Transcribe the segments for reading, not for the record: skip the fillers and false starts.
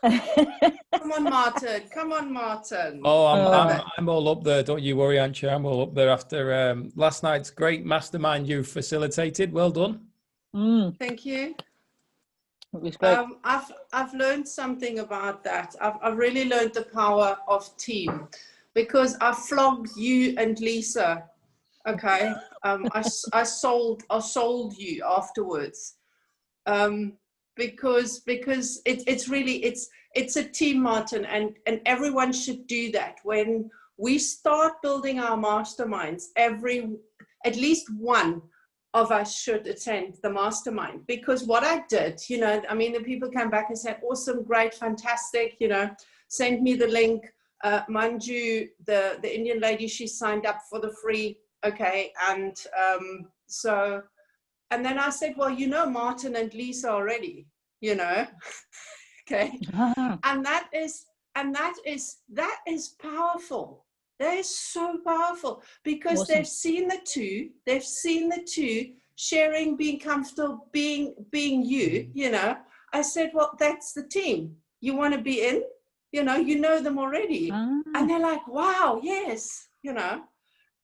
Come on, Martin. Come on, Martin. Oh, I'm all up there. Don't you worry, Antje. I'm all up there after last night's great mastermind you facilitated. Well done. Thank you. It was great. I've learned something about that. I've really learned the power of team, because I flogged you and Lisa. Okay, I sold you afterwards, because it's a team, Martin, and everyone should do that. When we start building our masterminds, at least one of us should attend the mastermind, because what I did, you know, I mean, the people came back and said, awesome, great, fantastic, you know, send me the link. Manju, the Indian lady, she signed up for the free. Okay. And and then I said, well, you know, Martin and Lisa already, you know, okay. And that is powerful. That is so powerful, because Awesome. they've seen the two sharing, being comfortable, being you, you know. I said, well, that's the team. You want to be in, you know them already. And they're like, wow, yes, you know.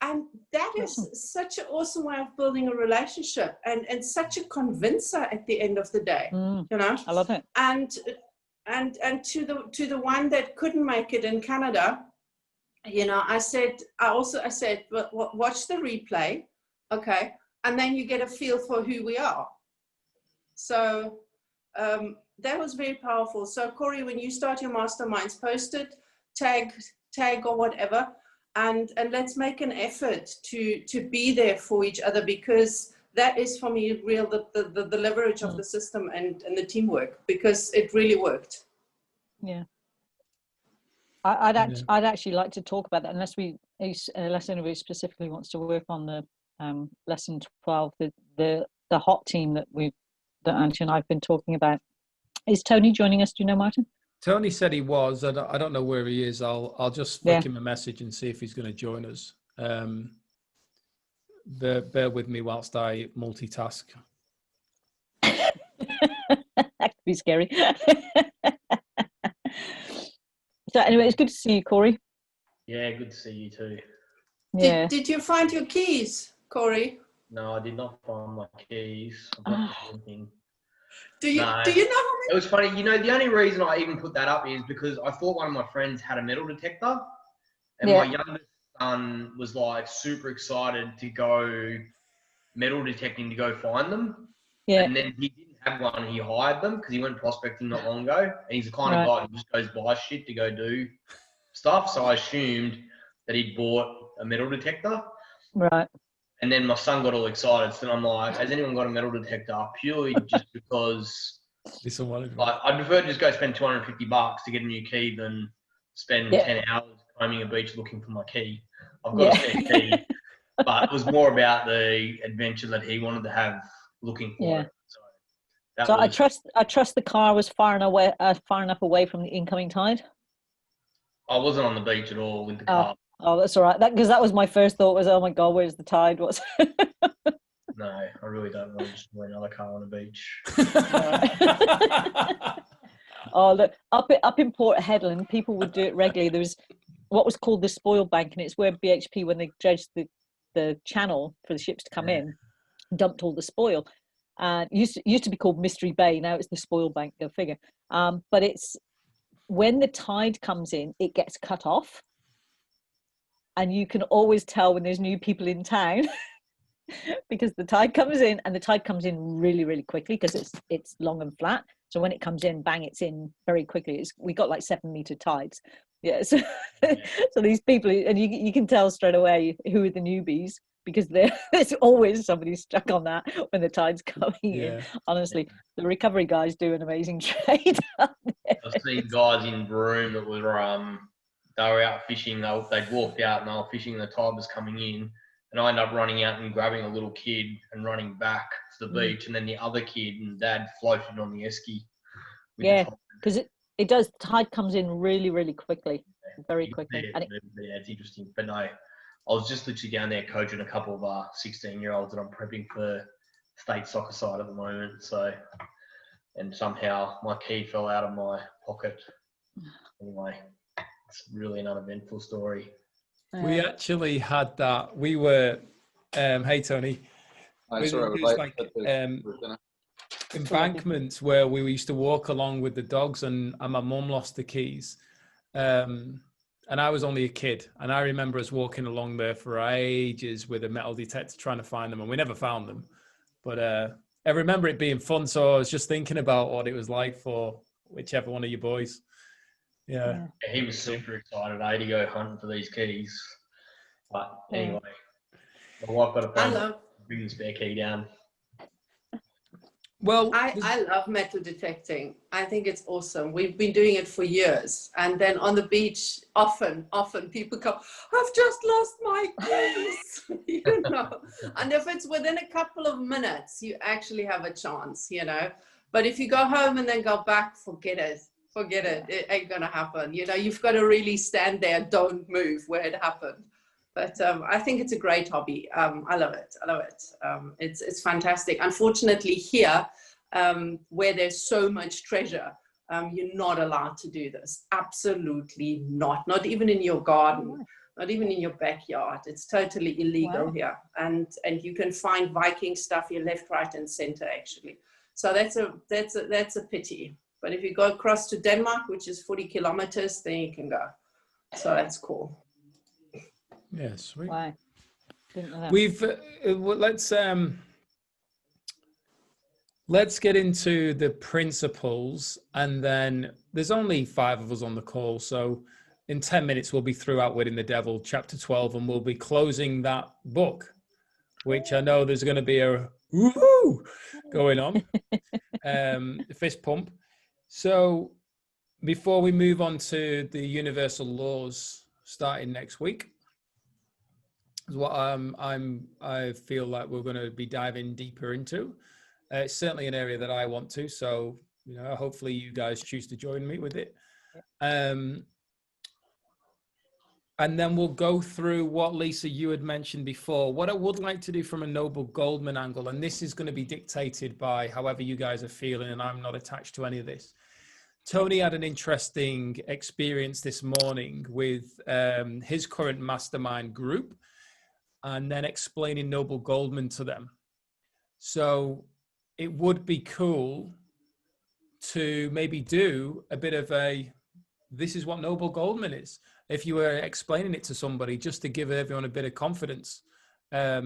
And that is such an awesome way of building a relationship, and such a convincer at the end of the day, you know. I love it. And to the one that couldn't make it in Canada, you know, I said, well, watch the replay, okay, and then you get a feel for who we are. So that was very powerful. So Corey, when you start your masterminds, post it, tag or whatever, and let's make an effort to be there for each other, because that is for me the leverage of the system and the teamwork, because it really worked. Yeah. I'd actually like to talk about that, unless anybody specifically wants to work on the lesson 12, the hot team that Antje and I've been talking about. Is Tony joining us? Do you know, Martin? Tony said he was. I don't know where he is. I'll just flick him a message and see if he's going to join us. Bear with me whilst I multitask. That could be scary. So anyway, it's good to see you, Corey. Yeah, good to see you too. Yeah. Did you find your keys, Corey? No, I did not find my keys. I've not done anything. Do you know how many? It was funny. You know, the only reason I even put that up is because I thought one of my friends had a metal detector, and my youngest son was like super excited to go metal detecting to go find them. Yeah. And then he didn't have one. He hired them because he went prospecting not long ago, and he's the kind of guy who just goes buy shit to go do stuff. So I assumed that he'd bought a metal detector. Right. And then my son got all excited. So I'm like, has anyone got a metal detector? Purely just because I'd prefer to just go spend $250 to get a new key than spend 10 hours combing a beach looking for my key. I've got a spare key. But it was more about the adventure that he wanted to have looking for it. So I trust the car was far enough away from the incoming tide. I wasn't on the beach at all with the car. Oh, that's all right. Because that was my first thought was, oh my God, where's the tide? No, I really don't want to just buy another car on the beach. Oh, look, up in Port Hedland, people would do it regularly. There was what was called the spoil bank, and it's where BHP, when they dredged the channel for the ships to come in, dumped all the spoil. Used to be called Mystery Bay. Now it's the spoil bank. Go figure. But it's when the tide comes in, it gets cut off. And you can always tell when there's new people in town because the tide comes in, and the tide comes in really, really quickly because it's long and flat. So when it comes in, bang, it's in very quickly. We got like 7-meter tides. Yeah. So these people, and you can tell straight away who are the newbies because there's always somebody stuck on that when the tide's coming in. Honestly, the recovery guys do an amazing trade. I've seen guys in Broome that were they were out fishing. They'd walked out and they were fishing, and the tide was coming in, and I ended up running out and grabbing a little kid and running back to the beach, and then the other kid and dad floated on the esky. Yeah, because it does. Tide comes in really, really quickly, very quickly. Yeah, it's interesting. But no, I was just literally down there coaching a couple of 16-year-olds that I'm prepping for state soccer side at the moment. So, and somehow my key fell out of my pocket. Anyway, it's really an uneventful story. We actually had that. We were, hey Tony, Sorry, it was like embankments where we used to walk along with the dogs, and my mum lost the keys. And I was only a kid, and I remember us walking along there for ages with a metal detector trying to find them, and we never found them. But I remember it being fun, so I was just thinking about what it was like for whichever one of you boys. Yeah. He was super excited, to go hunting for these keys. But anyway, my wife got a phone, bring the spare key down. Well, I love metal detecting. I think it's awesome. We've been doing it for years. And then on the beach, often people come, I've just lost my keys, you know. And if it's within a couple of minutes, you actually have a chance, you know. But if you go home and then go back, forget it. It ain't going to happen. You know, you've got to really stand there, don't move where it happened. But I think it's a great hobby. I love it. It's fantastic. Unfortunately here, where there's so much treasure, you're not allowed to do this. Absolutely not. Not even in your garden, not even in your backyard. It's totally illegal here. And you can find Viking stuff here left, right, and center actually. So that's a pity. But if you go across to Denmark, which is 40 kilometers, then you can go. So that's cool. Yeah, sweet. Wow. Didn't know that. We've let's get into the principles, and then there's only 5 of us on the call, so in 10 minutes we'll be through Outwitting the Devil, chapter 12, and we'll be closing that book, which I know there's going to be a woohoo going on, fist pump. So before we move on to the universal laws starting next week, is what I feel like we're going to be diving deeper into. It's certainly an area that I want to, so you know, hopefully you guys choose to join me with it. And then we'll go through what, Lisa, you had mentioned before. What I would like to do from a Noble Goldman angle, and this is going to be dictated by however you guys are feeling, and I'm not attached to any of this. Tony had an interesting experience this morning with his current mastermind group, and then explaining Noble Goldman to them. So it would be cool to maybe do a bit of this is what Noble Goldman is. If you were explaining it to somebody, just to give everyone a bit of confidence. But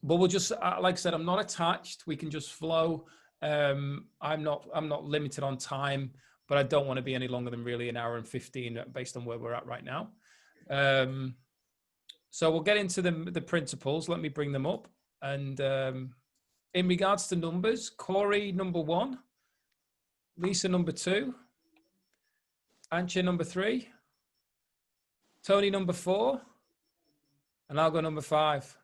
we'll just, like I said, I'm not attached. We can just flow. I'm not limited on time, but I don't want to be any longer than really an hour and 15 based on where we're at right now. So we'll get into the principles. Let me bring them up. And in regards to numbers, Corey, number 1, Lisa, number 2, Antje, number 3, Tony, number 4, and I'll go number 5.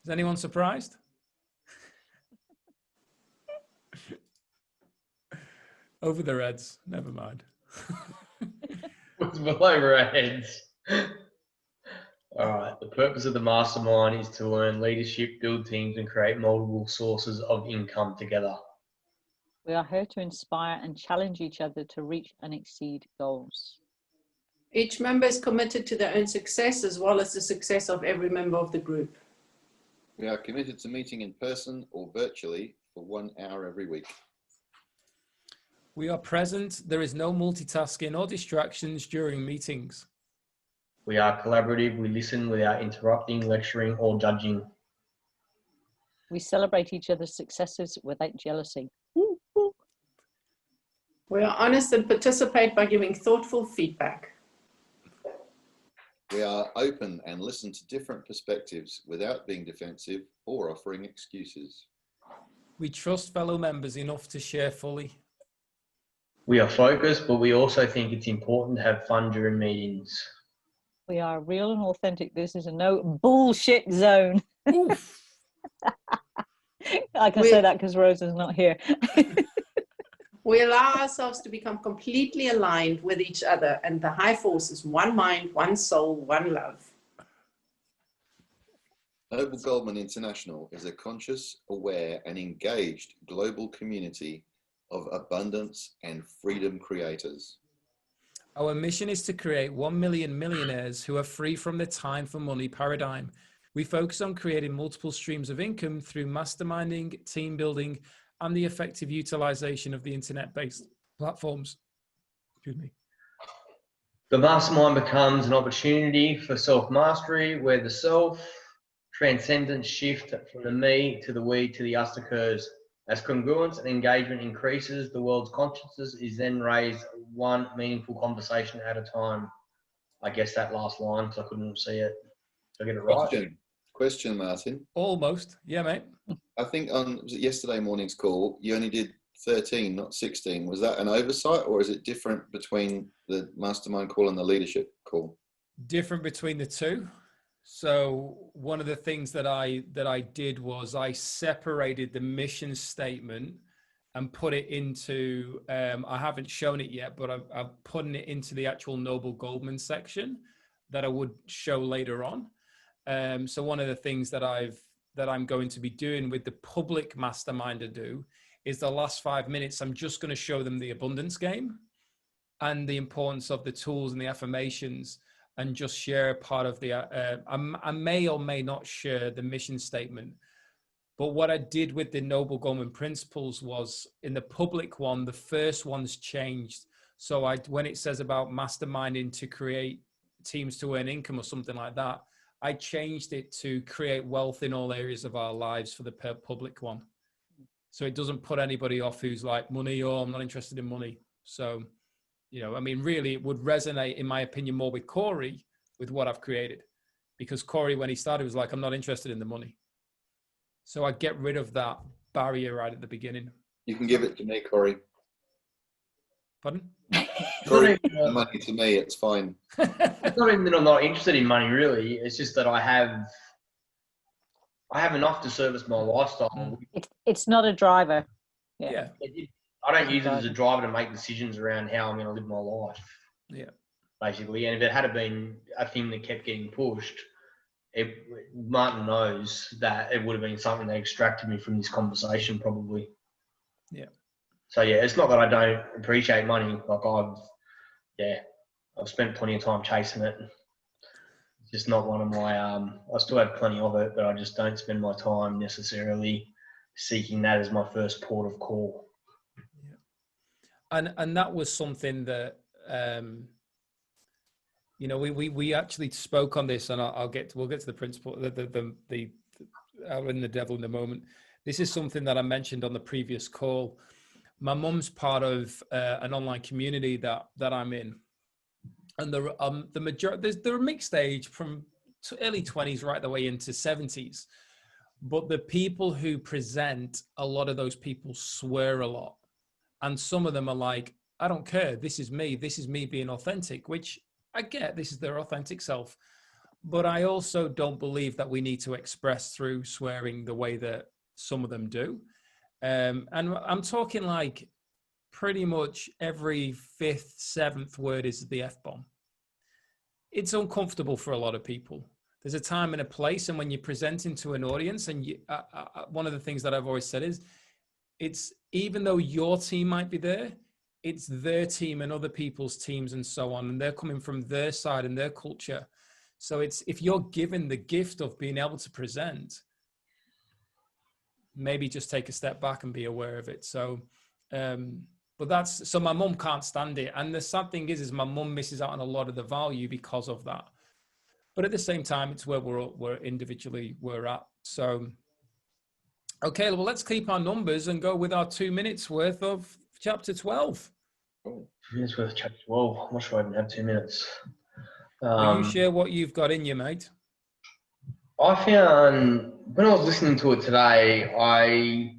Is anyone surprised? Over their heads. Never mind. What's below our heads? All right. The purpose of the mastermind is to learn leadership, build teams, and create multiple sources of income together. We are here to inspire and challenge each other to reach and exceed goals. Each member is committed to their own success as well as the success of every member of the group. We are committed to meeting in person or virtually for 1 hour every week. We are present. There is no multitasking or distractions during meetings. We are collaborative. We listen without interrupting, lecturing, or judging. We celebrate each other's successes without jealousy. We are honest and participate by giving thoughtful feedback. We are open and listen to different perspectives without being defensive or offering excuses. We trust fellow members enough to share fully. We are focused, but we also think it's important to have fun during meetings. We are real and authentic. This is a no bullshit zone. I can say that because Rosa's not here. We allow ourselves to become completely aligned with each other, and the high force is one mind, one soul, one love. Noble Goldman International is a conscious, aware, and engaged global community of abundance and freedom creators. Our mission is to create 1 million millionaires who are free from the time for money paradigm. We focus on creating multiple streams of income through masterminding, team building, and the effective utilization of the internet-based platforms. Excuse me. The mastermind becomes an opportunity for self-mastery, where the self-transcendence shift from the me to the we to the us occurs. As congruence and engagement increases, the world's consciousness is then raised one meaningful conversation at a time. I guess that last line, because I couldn't see it. Did I get it right? Question, Martin. Almost. Yeah, mate. I think on yesterday morning's call, you only did 13, not 16. Was that an oversight, or is it different between the mastermind call and the leadership call? Different between the two. So one of the things that I did was I separated the mission statement and put it into, I haven't shown it yet, but I'm putting it into the actual Noble Goldman section that I would show later on. So one of the things that I'm going to be doing with the public mastermind to do is the last 5 minutes, I'm just going to show them the abundance game and the importance of the tools and the affirmations, and just share a part of the, I may or may not share the mission statement. But what I did with the Noble Goldman principles was, in the public one, the first one's changed. So when it says about masterminding to create teams to earn income or something like that, I changed it to create wealth in all areas of our lives for the public one. So it doesn't put anybody off who's like, money, or I'm not interested in money. So, you know, I mean, really, it would resonate, in my opinion, more with Corey, with what I've created. Because Corey, when he started, was like, I'm not interested in the money. So I get rid of that barrier right at the beginning. You can give it to me, Corey. Pardon? Corey, the money to me, it's fine. It's not even that I'm not interested in money, really. It's just that I have enough to service my lifestyle. It's not a driver. Yeah. I don't use it as a driver to make decisions around how I'm going to live my life. Yeah. Basically, and if it had been a thing that kept getting pushed, Martin knows that it would have been something that extracted me from this conversation, probably. Yeah. So yeah, it's not that I don't appreciate money. Like I've spent plenty of time chasing it. It's just not one of my. I still have plenty of it, but I just don't spend my time necessarily seeking that as my first port of call. Yeah. And that was something that. You know, we actually spoke on this, and we'll get to the principle, the in the devil in the moment. This is something that I mentioned on the previous call. My mum's part of an online community that I'm in, and the majority, they're a mixed age from early 20s right the way into 70s. But the people who present, a lot of those people swear a lot, and some of them are like, I don't care. This is me being authentic, which I get. This is their authentic self. But I also don't believe that we need to express through swearing the way that some of them do. And I'm talking like pretty much every 5th, 7th word is the F-bomb. It's uncomfortable for a lot of people. There's a time and a place, and when you're presenting to an audience, and one of the things that I've always said is, it's even though your team might be there, it's their team and other people's teams and so on, and they're coming from their side and their culture. So it's, if you're given the gift of being able to present, maybe just take a step back and be aware of it. So, but so my mum can't stand it. And the sad thing is my mum misses out on a lot of the value because of that. But at the same time, it's where we're individually we're at. So, okay, well, let's keep our numbers and go with our 2 minutes worth of chapter 12. Oh, 2 minutes worth of chapter 12. I'm not sure I even have 2 minutes. Will you share what you've got in you, mate? I found, when I was listening to it today, I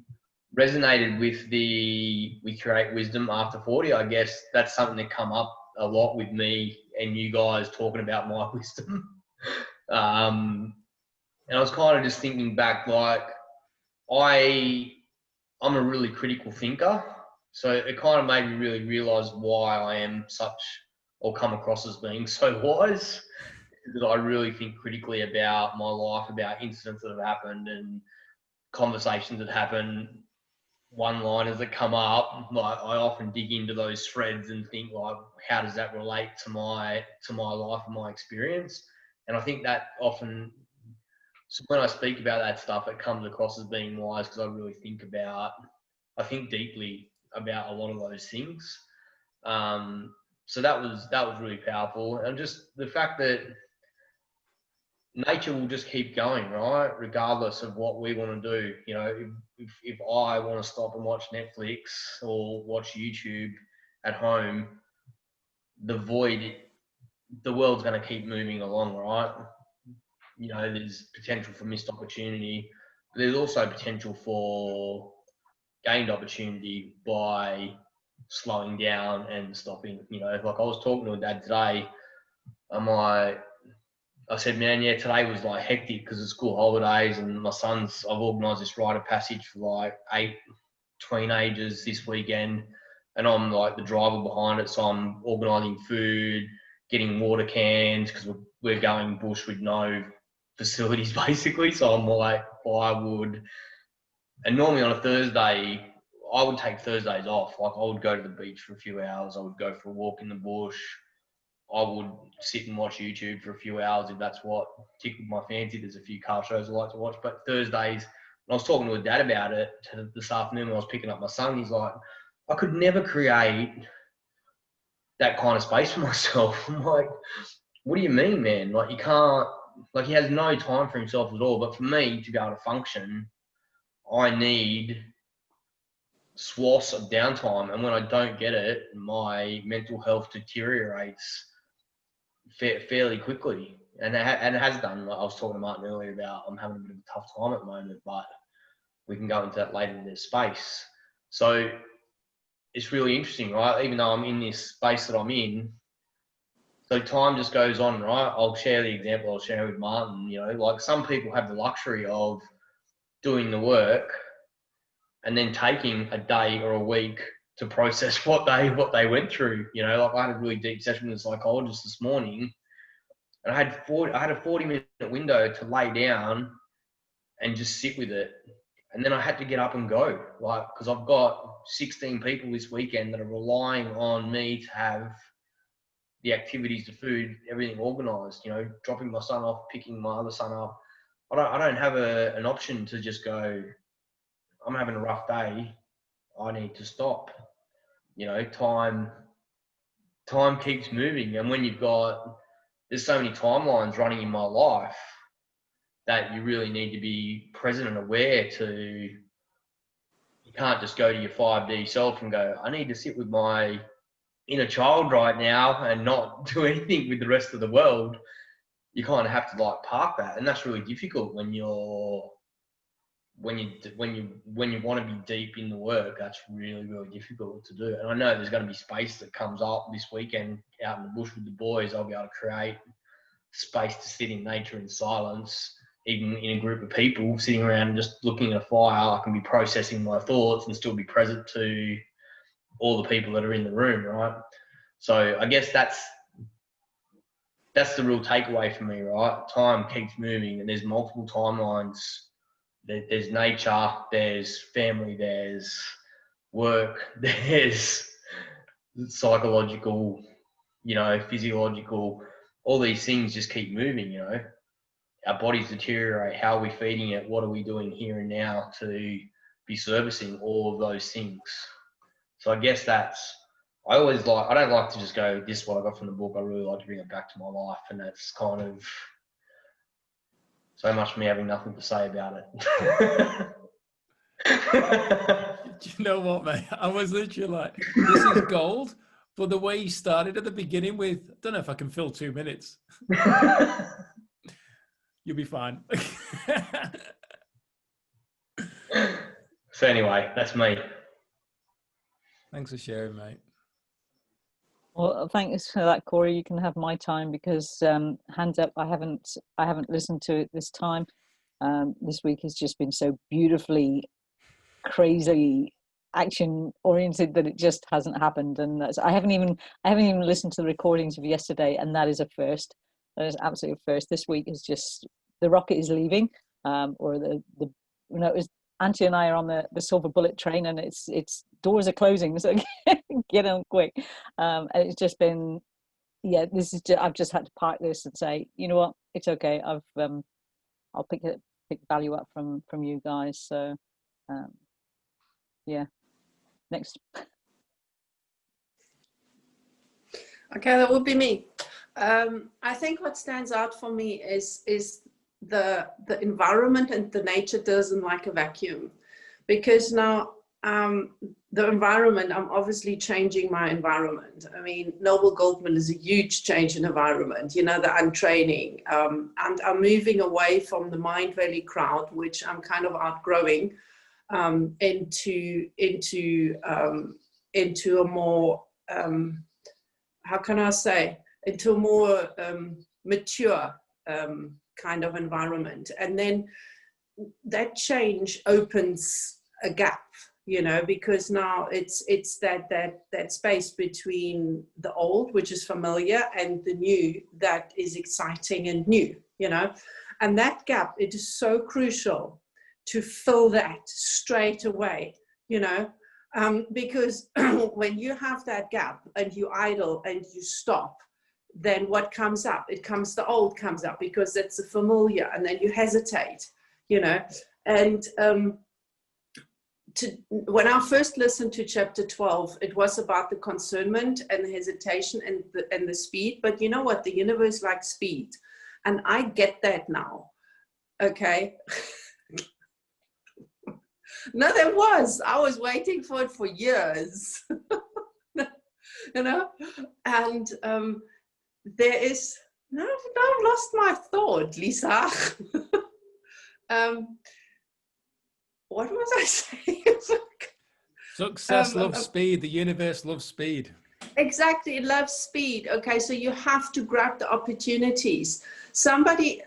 resonated with we create wisdom after 40. I guess that's something that come up a lot with me and you guys talking about my wisdom. And I was kind of just thinking back, like, I'm a really critical thinker. So it kind of made me really realize why I am such, or come across as being so wise, because I really think critically about my life, about incidents that have happened and conversations that happen. one-liners that come up, like I often dig into those threads and think like, how does that relate to my life and my experience? And I think that often, so when I speak about that stuff, it comes across as being wise because I think deeply about a lot of those things. So that was really powerful, and just the fact that nature will just keep going, right? Regardless of what we want to do. You know, if I want to stop and watch Netflix or watch YouTube at home, the world's going to keep moving along, right? You know, there's potential for missed opportunity, but there's also potential for gained opportunity by slowing down and stopping. You know, like I was talking to a dad today, I said, man, yeah, today was like hectic because of school holidays and I've organised this rite of passage for like 8 teenagers this weekend, and I'm like the driver behind it, so I'm organising food, getting water cans because we're going bush with no facilities basically, so I'm like firewood. And normally on a Thursday, I would take Thursdays off. Like I would go to the beach for a few hours, I would go for a walk in the bush, I would sit and watch YouTube for a few hours if that's what tickled my fancy. There's a few car shows I like to watch. But Thursdays, and I was talking to a dad about it this afternoon when I was picking up my son. He's like, I could never create that kind of space for myself. I'm like, what do you mean, man? Like, you can't, like, he has no time for himself at all. But for me to be able to function, I need swaths of downtime. And when I don't get it, my mental health deteriorates fairly quickly, and it has done. Like I was talking to Martin earlier about, I'm having a bit of a tough time at the moment, but we can go into that later in this space. So it's really interesting, right? Even though I'm in this space that I'm in, so time just goes on, right? I'll share the example I'll share with Martin. You know, like some people have the luxury of doing the work and then taking a day or a week to process what they went through. You know, like I had a really deep session with a psychologist this morning. And I had a 40-minute window to lay down and just sit with it. And then I had to get up and go, like, because I've got 16 people this weekend that are relying on me to have the activities, the food, everything organised. You know, dropping my son off, picking my other son up. I don't have an option to just go, I'm having a rough day, I need to stop. You know, time keeps moving, and when there's so many timelines running in my life that you really need to be present and aware you can't just go to your 5D self and go, I need to sit with my inner child right now and not do anything with the rest of the world. You kind of have to like park that. And that's really difficult when you want to be deep in the work. That's really, really difficult to do. And I know there's going to be space that comes up this weekend out in the bush with the boys. I'll be able to create space to sit in nature in silence, even in a group of people sitting around and just looking at a fire. I can be processing my thoughts and still be present to all the people that are in the room, right? So I guess that's the real takeaway for me, right? Time keeps moving and there's multiple timelines. There's nature, there's family, there's work, there's psychological, you know, physiological. All these things just keep moving, you know. Our bodies deteriorate. How are we feeding it? What are we doing here and now to be servicing all of those things? So I guess I don't like to just go, this is what I got from the book. I really like to bring it back to my life. And that's kind of so much me having nothing to say about it. Do you know what, mate? I was literally like, this is gold. But the way you started at the beginning with, I don't know if I can fill 2 minutes. You'll be fine. So anyway, that's me. Thanks for sharing, mate. Well, thanks for that, Corey. You can have my time because hands up, I haven't listened to it this time. This week has just been so beautifully, crazy action oriented that it just hasn't happened. And I haven't even listened to the recordings of yesterday, and that is a first. That is absolutely a first. This week is just the rocket is leaving, or it was Auntie and I are on the silver bullet train, and it's doors are closing, so get on quick. And it's just been, yeah, this is I've just had to park this and say, you know what, it's okay. I'll pick value up from you guys. So yeah, next. Okay, that would be me. I think what stands out for me is the environment, and the nature doesn't like a vacuum, because now the environment, I'm obviously changing my environment. I mean, Noble Goldman is a huge change in environment, you know, that I'm training, and I'm moving away from the Mind Valley crowd, which I'm kind of outgrowing, into a more how can I say, into a more mature kind of environment. And then that change opens a gap, you know, because now it's that space between the old, which is familiar, and the new, that is exciting and new, you know. And that gap, it is so crucial to fill that straight away, you know. Because when you have that gap and you idle and you stop, then what comes up? The old comes up, because it's a familiar, and then you hesitate, you know. And when I first listened to chapter 12, it was about the concernment and the hesitation and the speed. But you know what? The universe likes speed. And I get that now. Okay. No, there was. I was waiting for it for years, you know, and there is, no, I've lost my thought, Lisa. What was I saying? Success loves speed. The universe loves speed. Exactly, it loves speed. Okay, so you have to grab the opportunities. Somebody,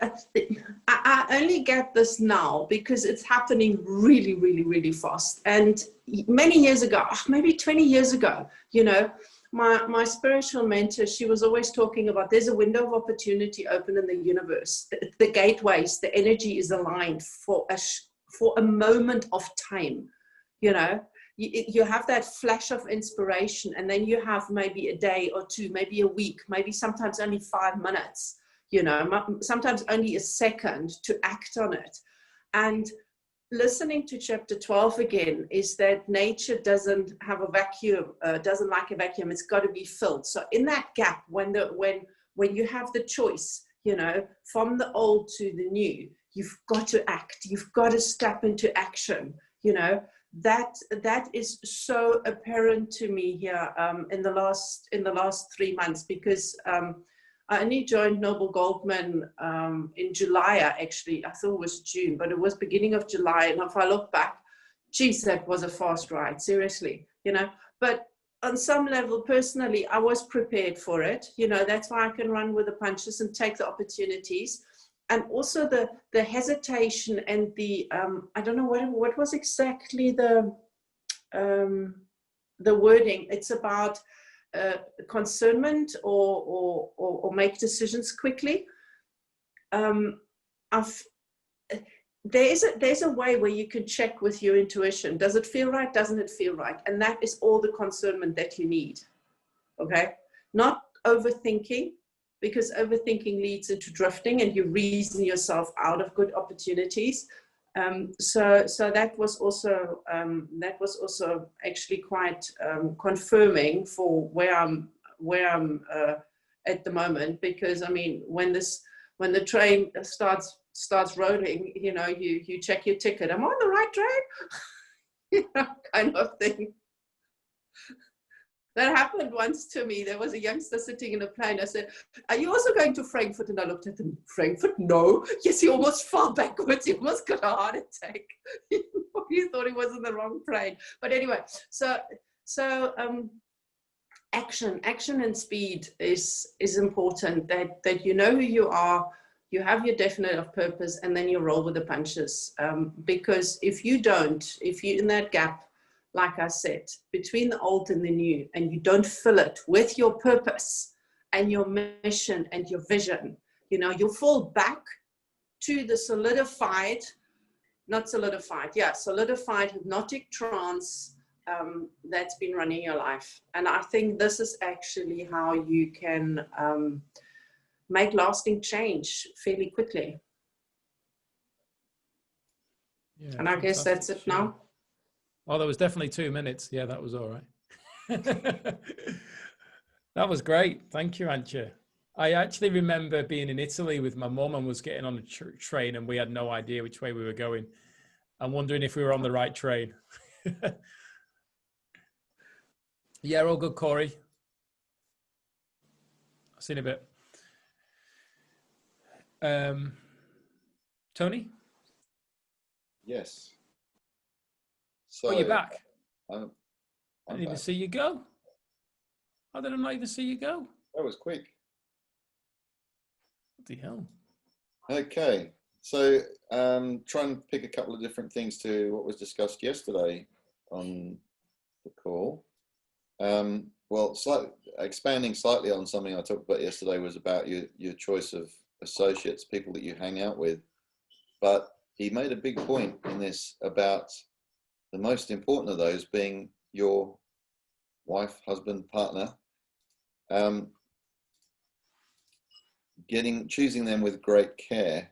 I only get this now because it's happening really, really, really fast. And many years ago, maybe 20 years ago, you know, my spiritual mentor, she was always talking about there's a window of opportunity open in the universe. The gateways, the energy is aligned for a moment of time, you know. You have that flash of inspiration, and then you have maybe a day or two, maybe a week, maybe sometimes only 5 minutes, you know, sometimes only a second to act on it. And listening to chapter 12 again is that nature doesn't have a vacuum, doesn't like a vacuum. It's got to be filled. So in that gap, when you have the choice, you know, from the old to the new, you've got to act. You've got to step into action, you know. That is so apparent to me here in the last 3 months, because I only joined Noble Goldman in July. Actually, I thought it was June, but it was beginning of July. And if I look back, geez, that was a fast ride, seriously, you know. But on some level, personally, I was prepared for it. You know, that's why I can run with the punches and take the opportunities. And also the hesitation and the I don't know what was exactly the wording. It's about concernment or make decisions quickly. There's a way where you can check with your intuition. Does it feel right? Doesn't it feel right? And that is all the concernment that you need. Okay, not overthinking. Because overthinking leads into drifting, and you reason yourself out of good opportunities. So that was also actually quite confirming for where I'm at the moment. Because I mean, when the train starts rolling, you know, you check your ticket. Am I on the right train? You know, kind of thing. That happened once to me. There was a youngster sitting in a plane. I said, "Are you also going to Frankfurt?" And I looked at him. Frankfurt? No. Yes, he almost fell backwards. He almost got a heart attack. He thought he was in the wrong plane. But anyway, so action and speed is important. That you know who you are, you have your definite of purpose, and then you roll with the punches. Because if you're in that gap, like I said, between the old and the new, and you don't fill it with your purpose and your mission and your vision, you know, you'll fall back to the solidified not solidified. Yeah, solidified hypnotic trance that's been running your life. And I think this is actually how you can make lasting change fairly quickly. Yeah, and I guess that's it now. Oh, there was definitely 2 minutes. Yeah, that was all right. That was great. Thank you, Antje. I actually remember being in Italy with my mum and was getting on a train, and we had no idea which way we were going. I'm wondering if we were on the right train. Yeah, all good, Corey. I've seen a bit. Tony? Yes. So Oh, you're back. I'm I didn't even back. see you go. How did I not even see you go? That was quick. What the hell? Okay. So try and pick a couple of different things to what was discussed yesterday on the call. Well, expanding slightly on something I talked about yesterday was about your choice of associates, people that you hang out with. But he made a big point in this about the most important of those being your wife, husband, partner. Choosing them with great care.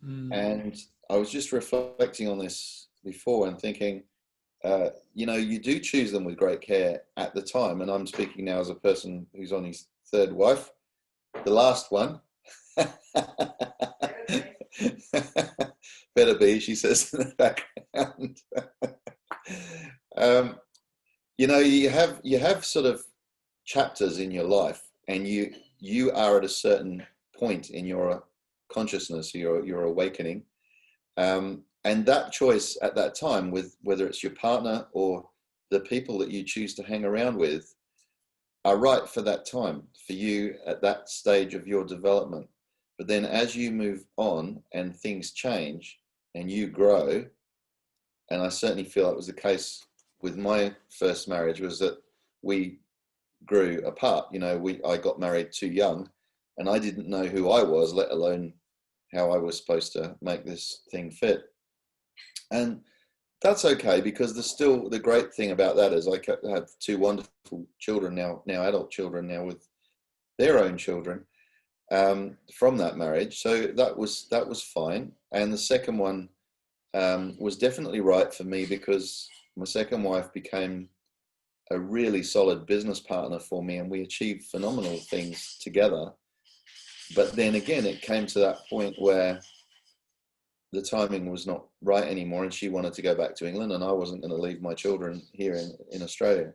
And I was just reflecting on this before and thinking, you do choose them with great care at the time. And I'm speaking now as a person who's on his third wife, the last one. Better be, she says in the background. You have sort of chapters in your life, and you are at a certain point in your consciousness, your awakening, and that choice at that time, with whether it's your partner or the people that you choose to hang around with, are right for that time for you at that stage of your development. But then as you move on and things change and you grow, and I certainly feel that was the case with my first marriage, was that we grew apart. I got married too young, and I didn't know who I was, let alone how I was supposed to make this thing fit. And that's okay, because the great thing about that is I have two wonderful children now adult children now with their own children from that marriage. So that was fine. And the second one was definitely right for me, because my second wife became a really solid business partner for me, and we achieved phenomenal things together. But then again, it came to that point where the timing was not right anymore, and she wanted to go back to England, and I wasn't going to leave my children here in Australia.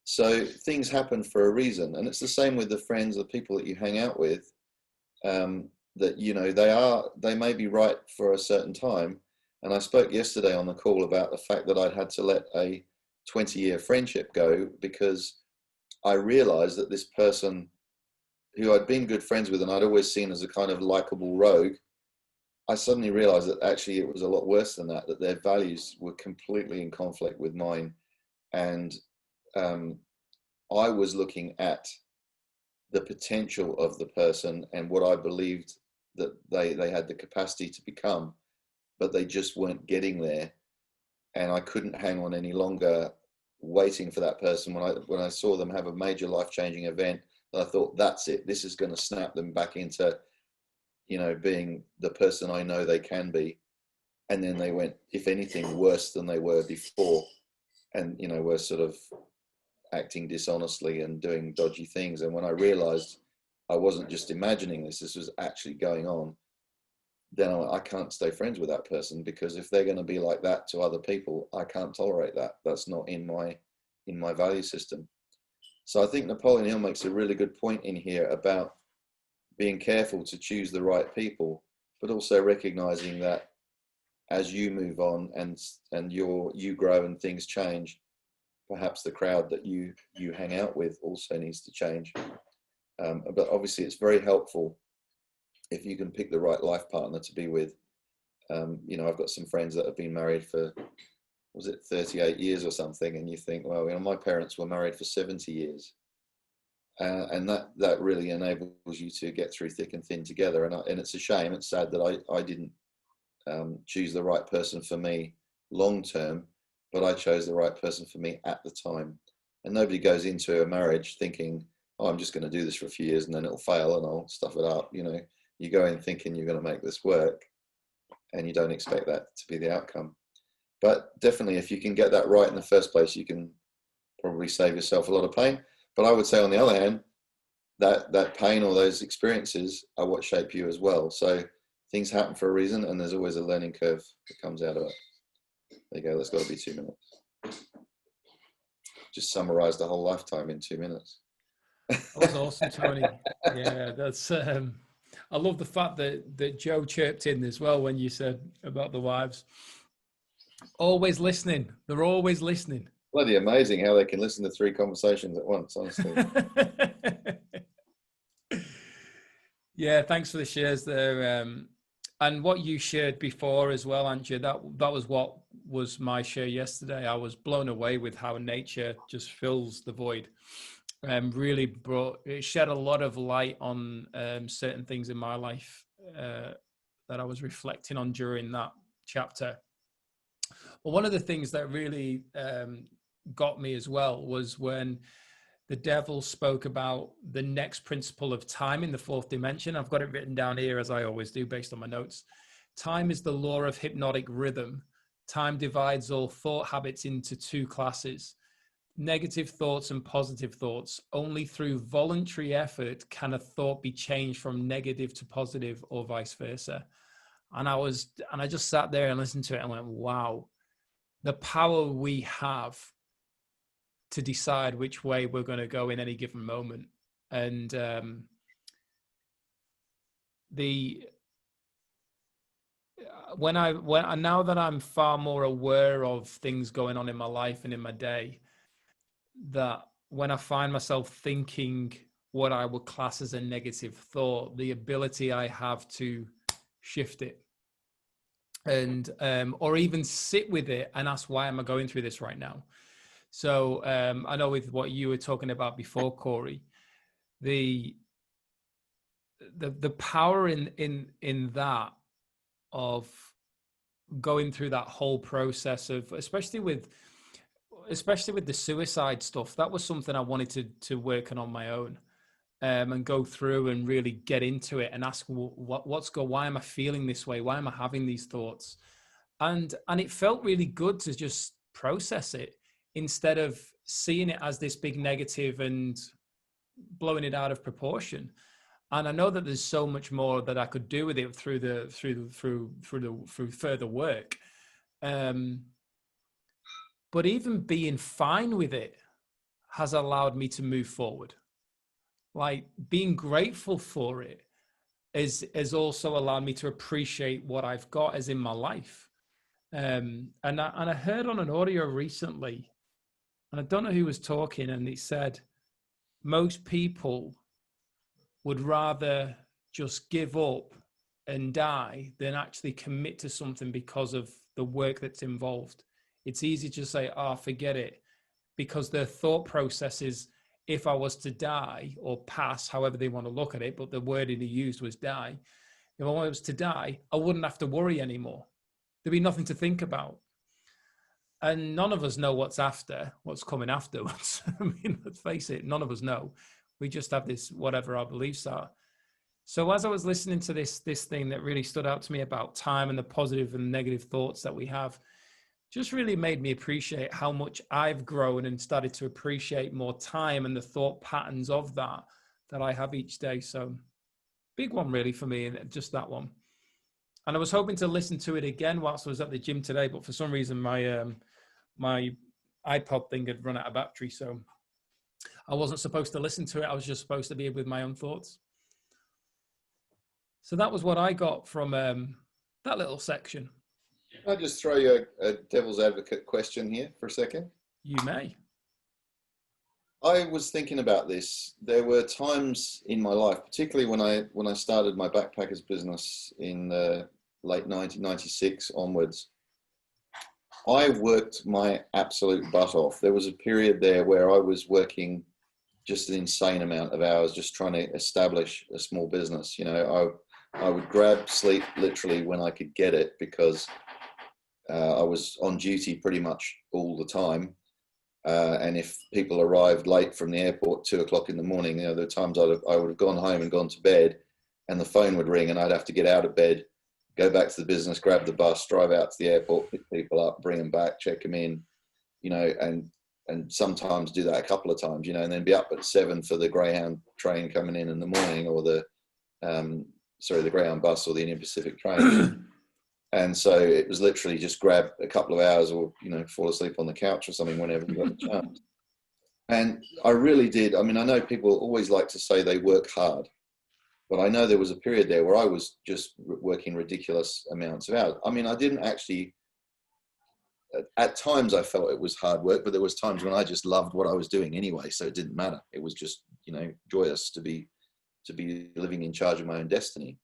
So things happen for a reason, and it's the same with the friends, the people that you hang out with. That they may be right for a certain time. And I spoke yesterday on the call about the fact that I'd had to let a 20-year friendship go, because I realized that this person who I'd been good friends with and I'd always seen as a kind of likable rogue, I suddenly realized that actually it was a lot worse than that their values were completely in conflict with mine. And I was looking at the potential of the person and what I believed that they had the capacity to become, but they just weren't getting there. And I couldn't hang on any longer waiting for that person. When I saw them have a major life-changing event, I thought, that's it. This is going to snap them back into, being the person I know they can be. And then they went, if anything, worse than they were before, and were sort of acting dishonestly and doing dodgy things. And when I realized I wasn't just imagining this was actually going on, then I can't stay friends with that person, because if they're going to be like that to other people, I can't tolerate that. That's not in my value system. So I think Napoleon Hill makes a really good point in here about being careful to choose the right people, but also recognizing that as you move on and you grow and things change, perhaps the crowd that you hang out with also needs to change. But obviously it's very helpful if you can pick the right life partner to be with. I've got some friends that have been married for, 38 years or something, and you think, well, my parents were married for 70 years. And that really enables you to get through thick and thin together. And it's a shame, it's sad that I didn't choose the right person for me long term, but I chose the right person for me at the time. And nobody goes into a marriage thinking, oh, I'm just going to do this for a few years and then it'll fail and I'll stuff it up. You know, you go in thinking you're going to make this work, and you don't expect that to be the outcome. But definitely, if you can get that right in the first place, you can probably save yourself a lot of pain. But I would say, on the other hand, that pain or those experiences are what shape you as well. So things happen for a reason, and there's always a learning curve that comes out of it. There you go. That's got to be 2 minutes. Just summarize the whole lifetime in 2 minutes. That was awesome, Tony. Yeah, that's. I love the fact that Joe chirped in as well when you said about the wives. Always listening. They're always listening. Bloody amazing how they can listen to 3 conversations at once, honestly. Yeah, thanks for the shares there. And what you shared before as well, Andrew, that was what was my share yesterday. I was blown away with how nature just fills the void. Really it shed a lot of light on certain things in my life that I was reflecting on during that chapter. Well, one of the things that really got me as well was when the devil spoke about the next principle of time in the 4th dimension. I've got it written down here, as I always do, based on my notes. Time is the law of hypnotic rhythm. Time divides all thought habits into 2 classes. Negative thoughts and positive thoughts. Only through voluntary effort can a thought be changed from negative to positive, or vice versa. And I just sat there and listened to it and went, wow, the power we have to decide which way we're going to go in any given moment. And now that I'm far more aware of things going on in my life and in my day, that when I find myself thinking what I would class as a negative thought, the ability I have to shift it and or even sit with it and ask, why am I going through this right now? So I know with what you were talking about before, Corey, the power in that of going through that whole process of, especially with the suicide stuff, that was something I wanted to work on my own, and go through and really get into it and ask why am I feeling this way? Why am I having these thoughts? And it felt really good to just process it instead of seeing it as this big negative and blowing it out of proportion. And I know that there's so much more that I could do with it through further work. But even being fine with it has allowed me to move forward. Like, being grateful for it has also allowed me to appreciate what I've got as in my life. And I heard on an audio recently, and I don't know who was talking, and it said most people would rather just give up and die than actually commit to something because of the work that's involved. It's easy to say, oh, forget it, because their thought process is, if I was to die or pass, however they want to look at it, but the wording he used was die. If I was to die, I wouldn't have to worry anymore. There'd be nothing to think about. And none of us know what's coming afterwards. I mean, let's face it, none of us know. We just have this, whatever our beliefs are. So as I was listening to this thing that really stood out to me about time and the positive and negative thoughts that we have, just really made me appreciate how much I've grown and started to appreciate more time and the thought patterns of that I have each day. So big one really for me, and just that one. And I was hoping to listen to it again whilst I was at the gym today, but for some reason my iPod thing had run out of battery, so I wasn't supposed to listen to it. I was just supposed to be with my own thoughts. So that was what I got from that little section. Can I just throw you a devil's advocate question here for a second? You may. I was thinking about this. There were times in my life, particularly when I started my backpackers business in the late 1996 onwards, I worked my absolute butt off. There was a period there where I was working just an insane amount of hours just trying to establish a small business. You know, I would grab sleep literally when I could get it, because I was on duty pretty much all the time. And if people arrived late from the airport, 2 o'clock in the morning, there were times I would have gone home and gone to bed, and the phone would ring and I'd have to get out of bed, go back to the business, grab the bus, drive out to the airport, pick people up, bring them back, check them in, and sometimes do that a couple of times, and then be up at 7 for the Greyhound train coming in the morning, or the Greyhound bus or the Indian Pacific train. And so it was literally just grab a couple of hours, or, fall asleep on the couch or something whenever you got the chance. And I really did. I mean, I know people always like to say they work hard, but I know there was a period there where I was just working ridiculous amounts of hours. I mean, I didn't actually, at times I felt it was hard work, but there was times when I just loved what I was doing anyway. So it didn't matter. It was just, joyous to be living in charge of my own destiny.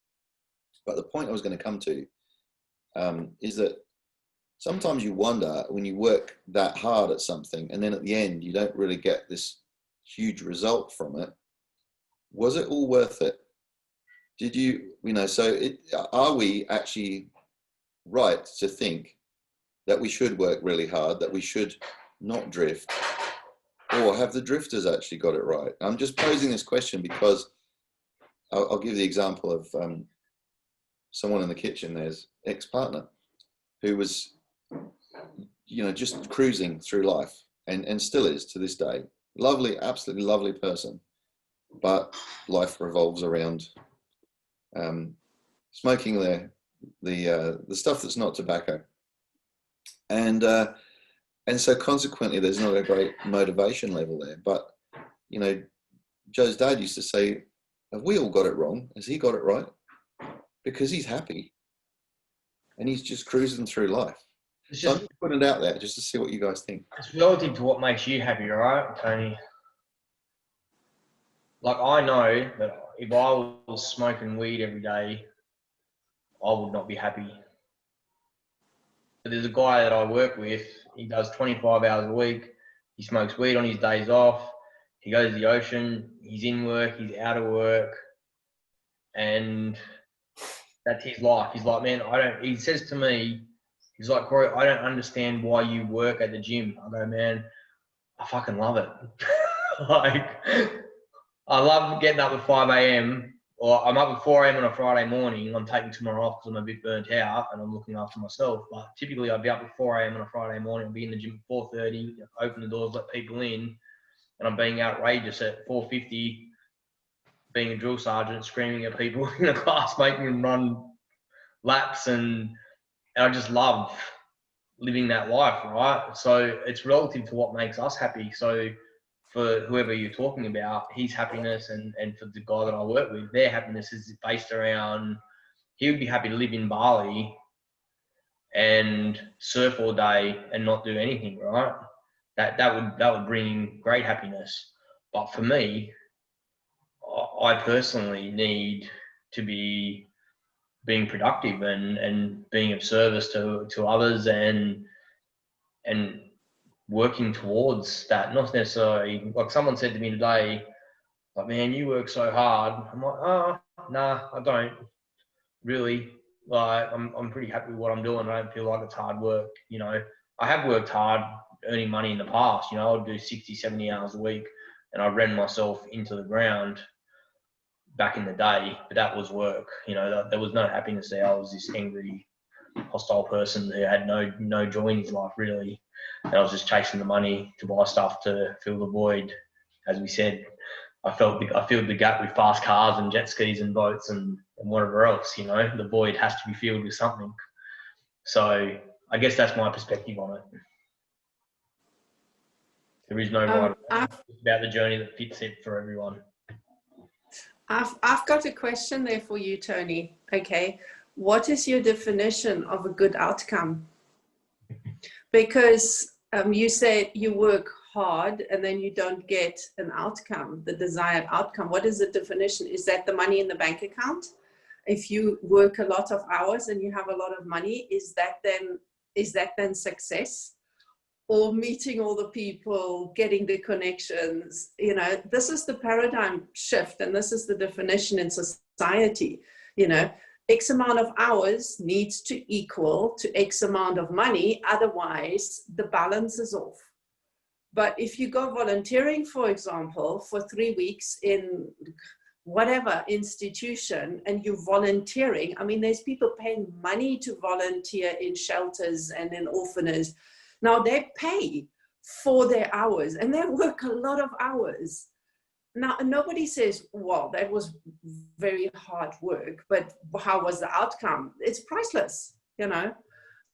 But the point I was going to come to is that sometimes you wonder, when you work that hard at something and then at the end you don't really get this huge result from it, was it all worth it? Did you, are we actually right to think that we should work really hard, that we should not drift? Or have the drifters actually got it right? I'm just posing this question because I'll give the example of someone in the kitchen. There's ex-partner who was, just cruising through life, and still is to this day. Lovely, absolutely lovely person, but life revolves around smoking the stuff that's not tobacco, and so consequently there's not a great motivation level there. But Joe's dad used to say, have we all got it wrong? Has he got it right? Because he's happy and he's just cruising through life. So I'm just putting it out there just to see what you guys think. It's relative to what makes you happy, right, Tony? Like, I know that if I was smoking weed every day, I would not be happy. But there's a guy that I work with, he does 25 hours a week. He smokes weed on his days off. He goes to the ocean. He's in work. He's out of work. And that's his life. He's like, man, he says to me, he's like, Corey, I don't understand why you work at the gym. I go, man, I fucking love it. Like, I love getting up at 5 a.m. or I'm up at 4 a.m. on a Friday morning. I'm taking tomorrow off because I'm a bit burnt out and I'm looking after myself. But typically I'd be up at 4 a.m. on a Friday morning. I'd be in the gym at 4:30, open the doors, let people in. And I'm being outrageous at 4:50, being a drill sergeant, screaming at people in the class, making them run laps. And I just love living that life, right? So it's relative to what makes us happy. So for whoever you're talking about, his happiness and for the guy that I work with, their happiness is based around, he would be happy to live in Bali and surf all day and not do anything, right? That would bring great happiness. But for me, I personally need to be being productive and being of service to others and working towards that. Not necessarily, like someone said to me today, like, man, you work so hard. I'm like, oh, nah, I don't really. Like, I'm pretty happy with what I'm doing. I don't feel like it's hard work. I have worked hard earning money in the past. I would do 60, 70 hours a week and I ran myself into the ground back in the day, but that was work. There was no happiness there. I was this angry, hostile person who had no joy in his life, really. And I was just chasing the money to buy stuff to fill the void. As we said, I filled the gap with fast cars and jet skis and boats and whatever else. The void has to be filled with something. So I guess that's my perspective on it. There is no right about the journey that fits it for everyone. I've got a question there for you, Tony. Okay, what is your definition of a good outcome? Because you said you work hard and then you don't get an outcome, the desired outcome. What is the definition? Is that the money in the bank account? If you work a lot of hours and you have a lot of money, is that then success? Or meeting all the people, getting the connections? This is the paradigm shift, and this is the definition in society. You know, X amount of hours needs to equal to X amount of money. Otherwise, the balance is off. But if you go volunteering, for example, for 3 weeks in whatever institution, and you're volunteering, I mean, there's people paying money to volunteer in shelters and in orphanages. Now they pay for their hours and they work a lot of hours. Now, nobody says, well, that was very hard work, but how was the outcome? It's priceless, you know?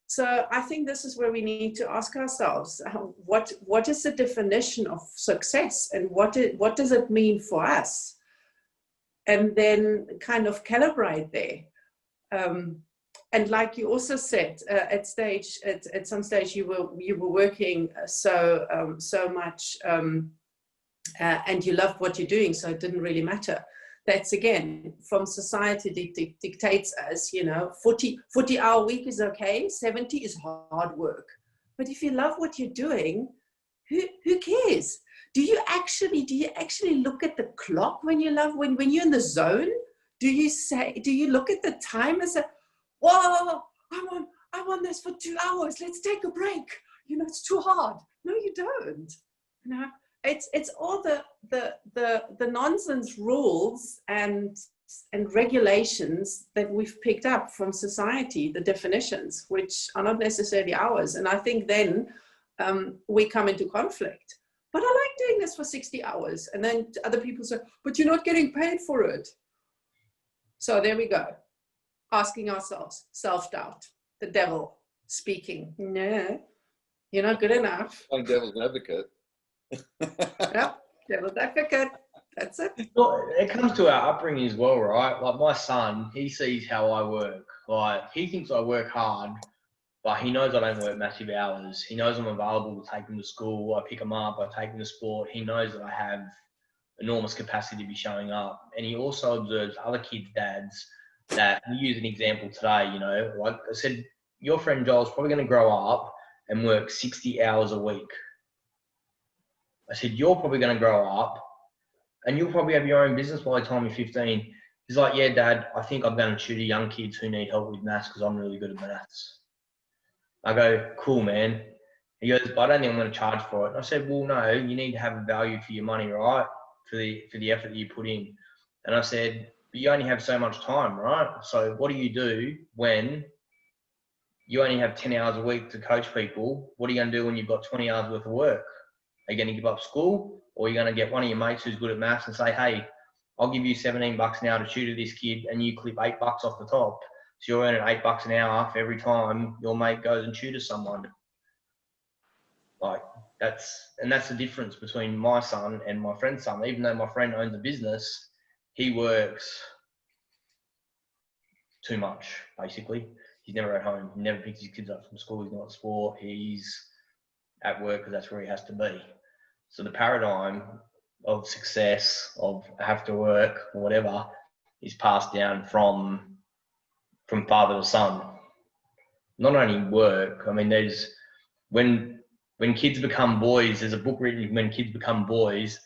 So I think this is where we need to ask ourselves, what is the definition of success, and what does it mean for us? And then kind of calibrate there. And like you also said, at some stage you were working so much, and you loved what you're doing, so it didn't really matter. That's again from society dictates us, you know, 40-hour week is okay, 70 is hard work. But if you love what you're doing, who cares? Do you actually look at the clock when you're in the zone? Do you look at the time and say, whoa, I'm on this for 2 hours, let's take a break, you know, it's too hard? No, you don't. You know, it's all the nonsense rules and regulations that we've picked up from society, the definitions, which are not necessarily ours. And I think then we come into conflict. But I like doing this for 60 hours. And then other people say, but you're not getting paid for it. So there we go. Asking ourselves, self-doubt, the devil speaking. No, you're not good enough. I'm devil's advocate. Yep, devil's advocate. That's it. Well, it comes to our upbringing as well, right? Like my son, he sees how I work. Like he thinks I work hard, but he knows I don't work massive hours. He knows I'm available to take him to school. I pick him up, I take him to sport. He knows that I have enormous capacity to be showing up. And he also observes other kids' dads that, we use an example today, you know, like I said, your friend Joel's probably going to grow up and work 60 hours a week. I said, you're probably going to grow up and you'll probably have your own business by the time you're 15. He's like, yeah, Dad, I think I'm going to tutor young kids who need help with maths because I'm really good at maths. I go, cool, man. He goes, but I don't think I'm going to charge for it. And I said, well, no, you need to have a value for your money, right? For the effort that you put in. And I said, but you only have so much time, right? So what do you do when you only have 10 hours a week to coach people? What are you going to do when you've got 20 hours worth of work? Are you going to give up school, or are you going to get one of your mates who's good at maths and say, hey, I'll give you $17 an hour to tutor this kid and you clip $8 off the top. So you're earning $8 an hour for every time your mate goes and tutors someone. Like that's the difference between my son and my friend's son. Even though my friend owns a business, he works too much, basically. He's never at home. He never picks his kids up from school. He's not at sport. He's at work because that's where he has to be. So the paradigm of success, of have to work or whatever, is passed down from father to son. Not only work, I mean, there's when kids become boys, there's a book written, When Kids Become Boys.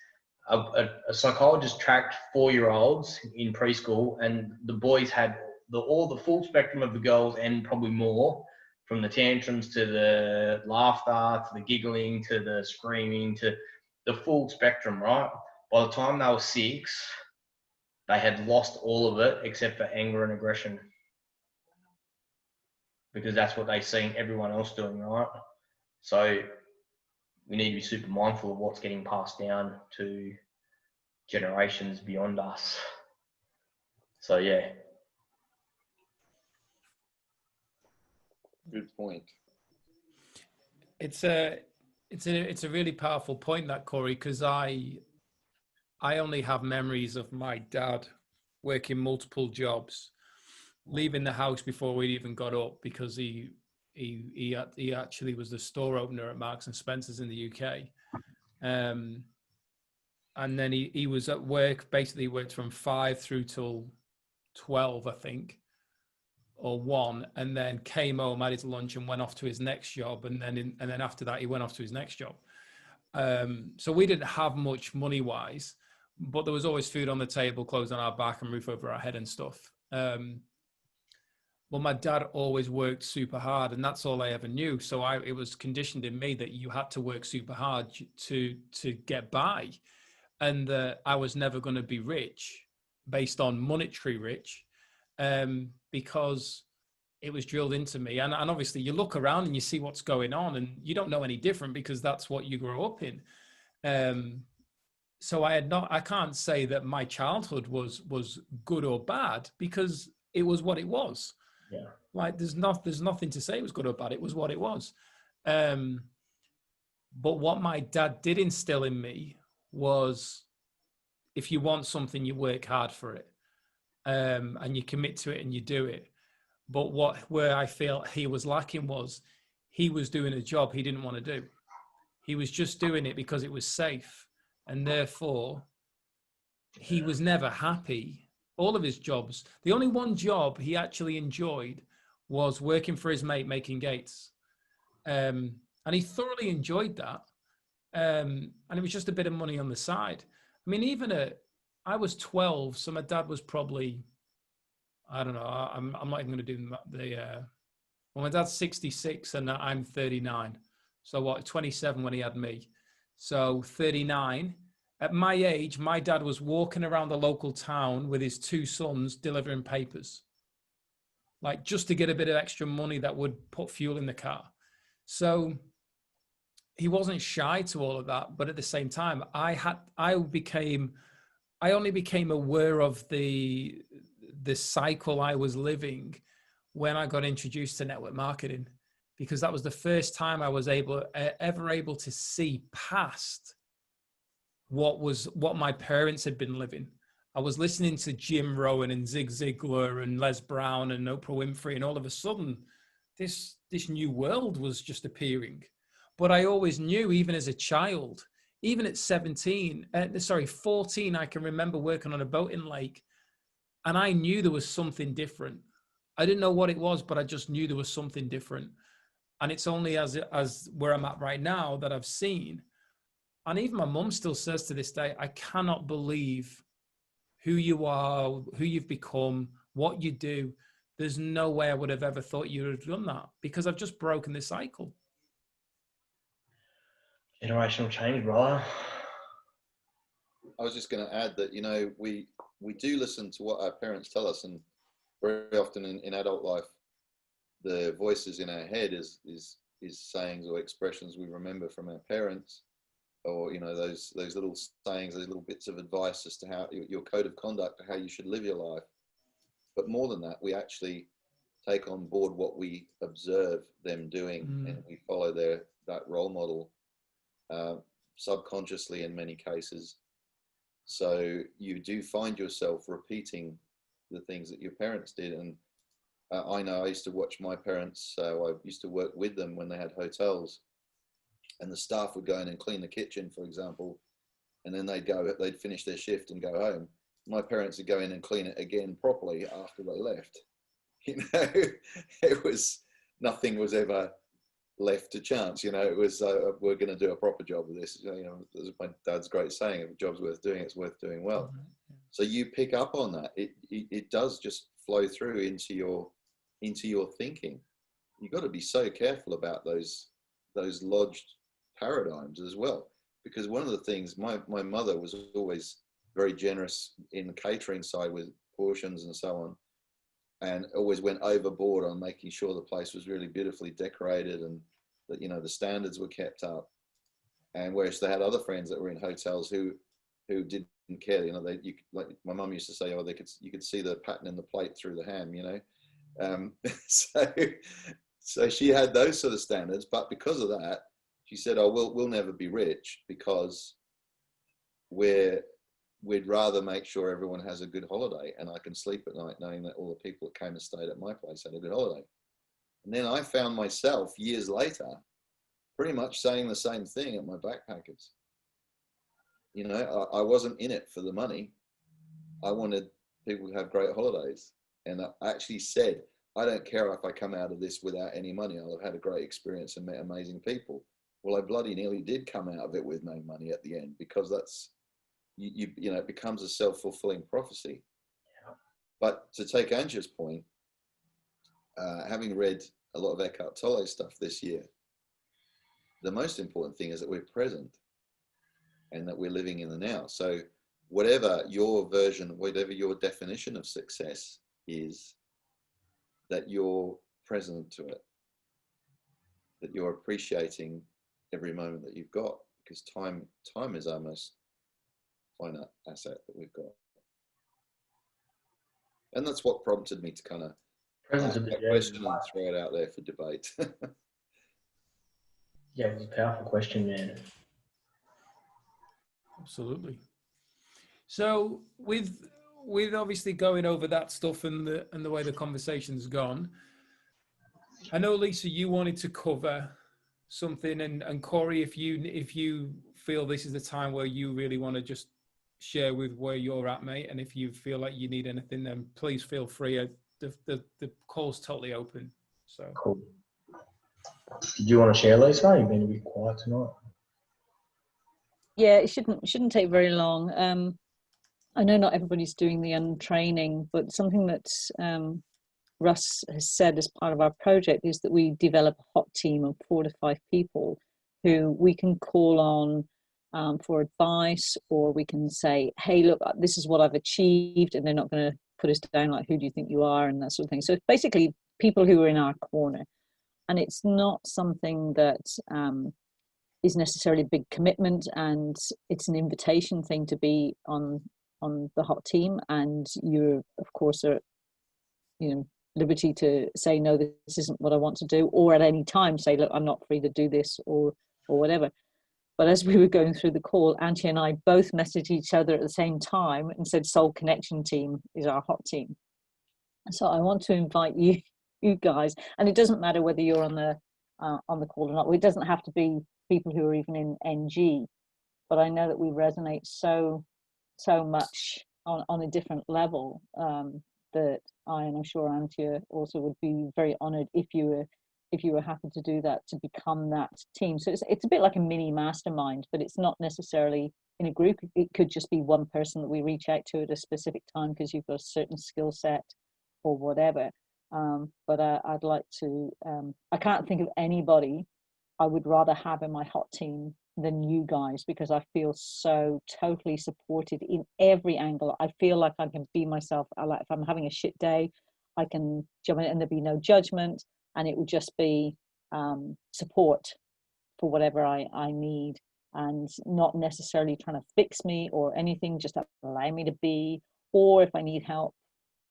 A psychologist tracked 4-year-olds in preschool, and the boys had all the full spectrum of the girls and probably more, from the tantrums to the laughter, to the giggling, to the screaming, to the full spectrum, right? By the time they were 6, they had lost all of it except for anger and aggression. Because that's what they've seen everyone else doing, right? So we need to be super mindful of what's getting passed down to generations beyond us. So yeah. Good point. It's a really powerful point, that, Corey, because I only have memories of my dad working multiple jobs, leaving the house before we even got up because he actually was the store opener at Marks and Spencer's in the UK. And then he was at work, basically worked from 5 through till 12, I think, or 1, and then came home, had his lunch and went off to his next job. And then after that, he went off to his next job. So we didn't have much money wise, but there was always food on the table, clothes on our back and roof over our head and stuff. Well, my dad always worked super hard, and that's all I ever knew. So it was conditioned in me that you had to work super hard to get by, and that I was never going to be rich based on monetary rich, because it was drilled into me. And obviously you look around and you see what's going on, and you don't know any different because that's what you grow up in. So I can't say that my childhood was good or bad, because it was what it was. Yeah. Like there's nothing to say it was good or bad. It was what it was. But what my dad did instill in me was, if you want something, you work hard for it, and you commit to it and you do it. But where I feel he was lacking was, he was doing a job he didn't want to do. He was just doing it because it was safe, and therefore he was never happy. All of his jobs, the only one job he actually enjoyed was working for his mate making gates, and he thoroughly enjoyed that. And it was just a bit of money on the side. I mean, I was 12, so my dad was probably, I don't know, I'm not even going to do well, my dad's 66 and I'm 39. So what, 27 when he had me. So 39. At my age, my dad was walking around the local town with his 2 sons delivering papers, like just to get a bit of extra money that would put fuel in the car. So he wasn't shy to all of that, but at the same time, I only became aware of the cycle I was living when I got introduced to network marketing, because that was the first time I was ever able to see past what my parents had been living. I was listening to Jim Rohn and Zig Ziglar and Les Brown and Oprah Winfrey, and all of a sudden, this new world was just appearing. But I always knew, even as a child, even at 14, I can remember working on a boating lake, and I knew there was something different. I didn't know what it was, but I just knew there was something different. And it's only as where I'm at right now that I've seen. And even my mum still says to this day, I cannot believe who you are, who you've become, what you do. There's no way I would have ever thought you would have done that, because I've just broken the cycle. Generational change, brother. I was just going to add that, we do listen to what our parents tell us, and very often in adult life, the voices in our head is sayings or expressions we remember from our parents, or those little sayings, those little bits of advice as to how your code of conduct, how you should live your life. But more than that, we actually take on board what we observe them doing, and we follow that role model subconsciously in many cases. So you do find yourself repeating the things that your parents did. And I know I used to watch my parents, I used to work with them when they had hotels, and the staff would go in and clean the kitchen, for example, and then they'd finish their shift and go home. My parents would go in and clean it again properly after they left. It was, nothing was ever left to chance. It was, we're going to do a proper job of this. As my dad's great saying, if a job's worth doing, it's worth doing well. So you pick up on that. It does just flow through into your thinking. You've got to be so careful about those lodged paradigms as well, because one of the things, my mother was always very generous in the catering side with portions and so on, and always went overboard on making sure the place was really beautifully decorated and that the standards were kept up. And whereas they had other friends that were in hotels who didn't care, like my mum used to say, you could see the pattern in the plate through the ham, so she had those sort of standards. But because of that, she said, we'll never be rich, because we'd rather make sure everyone has a good holiday, and I can sleep at night knowing that all the people that came and stayed at my place had a good holiday. And then I found myself years later pretty much saying the same thing at my backpackers. I wasn't in it for the money. I wanted people to have great holidays. And I actually said, I don't care if I come out of this without any money. I'll have had a great experience and met amazing people. Well, I bloody nearly did come out of it with no money at the end, because that's, it becomes a self-fulfilling prophecy. But to take Angela's point, having read a lot of Eckhart Tolle stuff this year, the most important thing is that we're present and that we're living in the now. So whatever your version, whatever your definition of success is, that you're present to it, that you're appreciating every moment that you've got, because time is our most finite asset that we've got. And that's what prompted me to kind of ask that question and throw it out there for debate. Yeah, it was a powerful question, man. Absolutely. So with obviously going over that stuff and the way the conversation's gone, I know, Lisa, you wanted to cover something, and Corey, if you feel this is the time where you really want to just share with where you're at, mate, and if you feel like you need anything, then please feel free. The call's totally open. So cool. Did you want to share, Lisa? You've been a bit quiet tonight. Yeah, it shouldn't take very long. I know not everybody's doing the untraining, but something that Russ has said as part of our project is that we develop a hot team of 4 to 5 people who we can call on for advice, or we can say, hey, look, this is what I've achieved, and they're not going to put us down like, who do you think you are, and that sort of thing. So it's basically people who are in our corner, and it's not something that is necessarily a big commitment, and it's an invitation thing to be on the hot team, and you of course are, you know, liberty to say no, this isn't what I want to do, or at any time say, look, I'm not free to do this, or whatever. But as we were going through the call, Auntie and I both messaged each other at the same time and said Soul Connection team is our hot team. So I want to invite you guys, and it doesn't matter whether you're on the call or not. It doesn't have to be people who are even in NG, but I know that we resonate so much on a different level, that I'm sure Antia also would be very honored if you were happy to do that, to become that team. So it's a bit like a mini mastermind, but it's not necessarily in a group. It could just be one person that we reach out to at a specific time because you've got a certain skill set or whatever. But I'd like to, I can't think of anybody I would rather have in my hot team than you guys, because I feel so totally supported in every angle. I feel like I can be myself. Like if I'm having a shit day, I can jump in and there'll be no judgment, and it would just be support for whatever I need, and not necessarily trying to fix me or anything, just allow me to be, or if I need help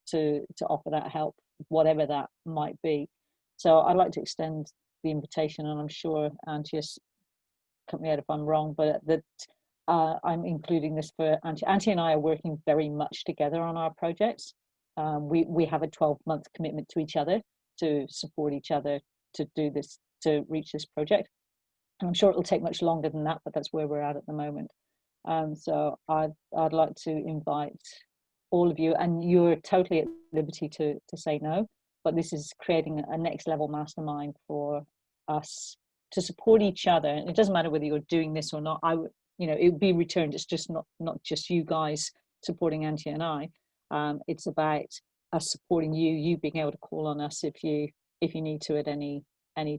to offer that help, whatever that might be. So I'd like to extend the invitation, and I'm sure Antio's cut me out if I'm wrong, but that I'm including this for Auntie. Auntie and I are working very much together on our projects. We have a 12-month commitment to each other to support each other to do this, to reach this project. And I'm sure it'll take much longer than that, but that's where we're at the moment. So I'd like to invite all of you, and you're totally at liberty to say no, but this is creating a next level mastermind for us to support each other. And it doesn't matter whether you're doing this or not. It would be returned. It's just not just you guys supporting Auntie and I. It's about us supporting you being able to call on us if you need to at any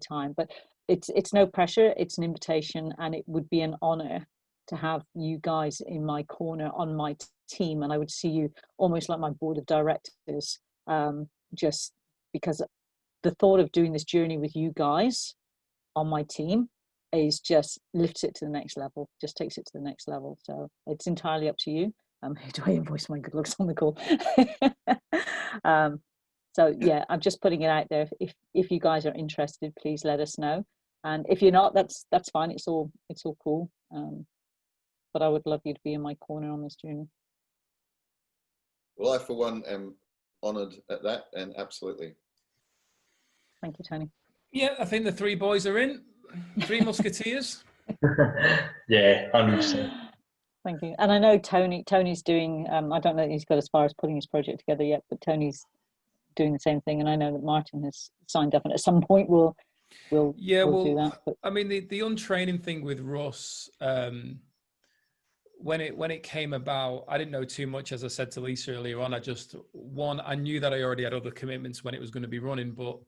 time. But it's no pressure. It's an invitation, and it would be an honor to have you guys in my corner on my team. And I would see you almost like my board of directors, just because the thought of doing this journey with you guys on my team is just lifts it to the next level, just takes it to the next level. So it's entirely up to you. How do I invoice my good looks on the call? So yeah, I'm just putting it out there. If you guys are interested, please let us know. And if you're not, that's fine. It's all cool. But I would love you to be in my corner on this journey. Well, I for one am honoured at that, and absolutely. Thank you, Tony. Yeah, I think the 3 boys are in. 3 musketeers. Yeah, 100%. Thank you. And I know Tony's doing, I don't know if he's got as far as putting his project together yet, but Tony's doing the same thing. And I know that Martin has signed up, and at some point we'll do that. But I mean, the untraining thing with Russ, when it came about, I didn't know too much, as I said to Lisa earlier on. I knew that I already had other commitments when it was going to be running, but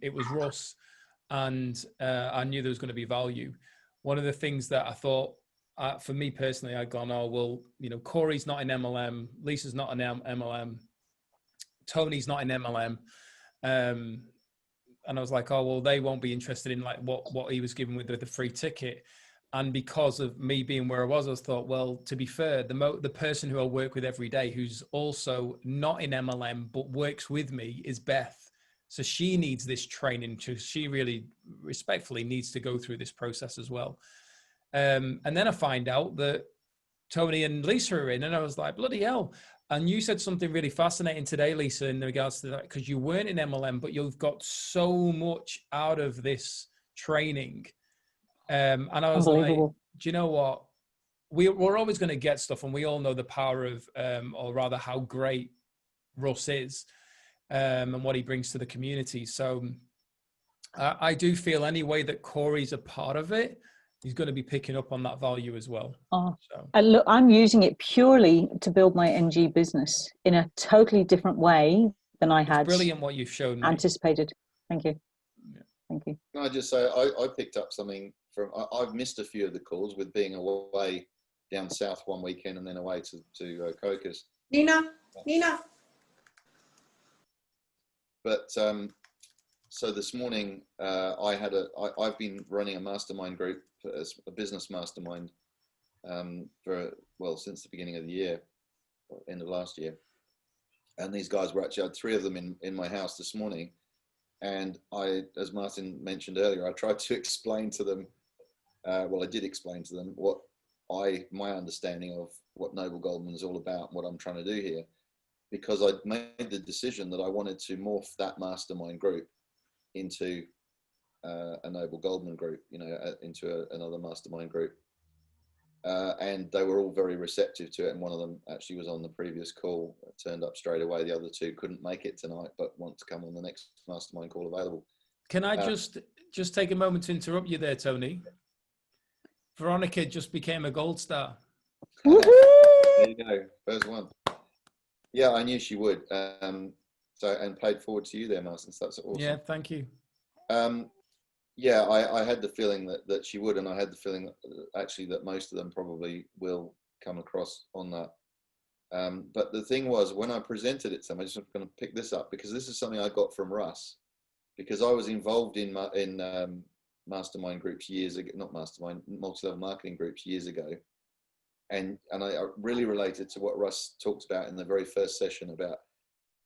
it was Russ, and I knew there was going to be value. One of the things that I thought, for me personally, I'd gone, oh, well, you know, Corey's not in MLM, Lisa's not in MLM, Tony's not in MLM. And I was like, oh, well, they won't be interested in like what he was given with the free ticket. And because of me being where I was thought, well, to be fair, the person who I work with every day, who's also not in MLM, but works with me, is Beth. So she needs this training. She really respectfully needs to go through this process as well. And then I find out that Tony and Lisa are in, and I was like, bloody hell. And you said something really fascinating today, Lisa, in regards to that, because you weren't in MLM, but you've got so much out of this training. And I was like, do you know what? We're always going to get stuff, and we all know the power of, or rather how great Russ is, and what he brings to the community. So I do feel any way that Corey's a part of it, he's going to be picking up on that value as well. Oh, so. And look, I'm using it purely to build my NG business in a totally different way than I had brilliant what you've shown me. Anticipated. Thank you. Yeah. Thank you. Can I just say, I picked up something from, I've missed a few of the calls with being away down south one weekend and then away to Cocos. Nina. But so this morning, I've been running a mastermind group, a business mastermind, since the beginning of the year, end of last year. And these guys I had 3 of them in my house this morning. And as Martin mentioned earlier, I tried to explain to them, I did explain to them my understanding of what Noble Goldman is all about and what I'm trying to do here, because I'd made the decision that I wanted to morph that mastermind group into a Noble Goldman group, into another mastermind group. And they were all very receptive to it. And one of them actually was on the previous call, turned up straight away. The other 2 couldn't make it tonight, but want to come on the next mastermind call available. Can I just take a moment to interrupt you there, Tony? Veronica just became a gold star. There you go, first one. Yeah, I knew she would. And paid forward to you there, Martin. So that's awesome. Yeah, thank you. Yeah, I had the feeling that she would, and I had the feeling actually that most of them probably will come across on that. But the thing was, when I presented it to them, I'm just going to pick this up because this is something I got from Russ, because I was involved in mastermind groups years ago, not mastermind, multi-level marketing groups years ago. And I really related to what Russ talks about in the very first session about,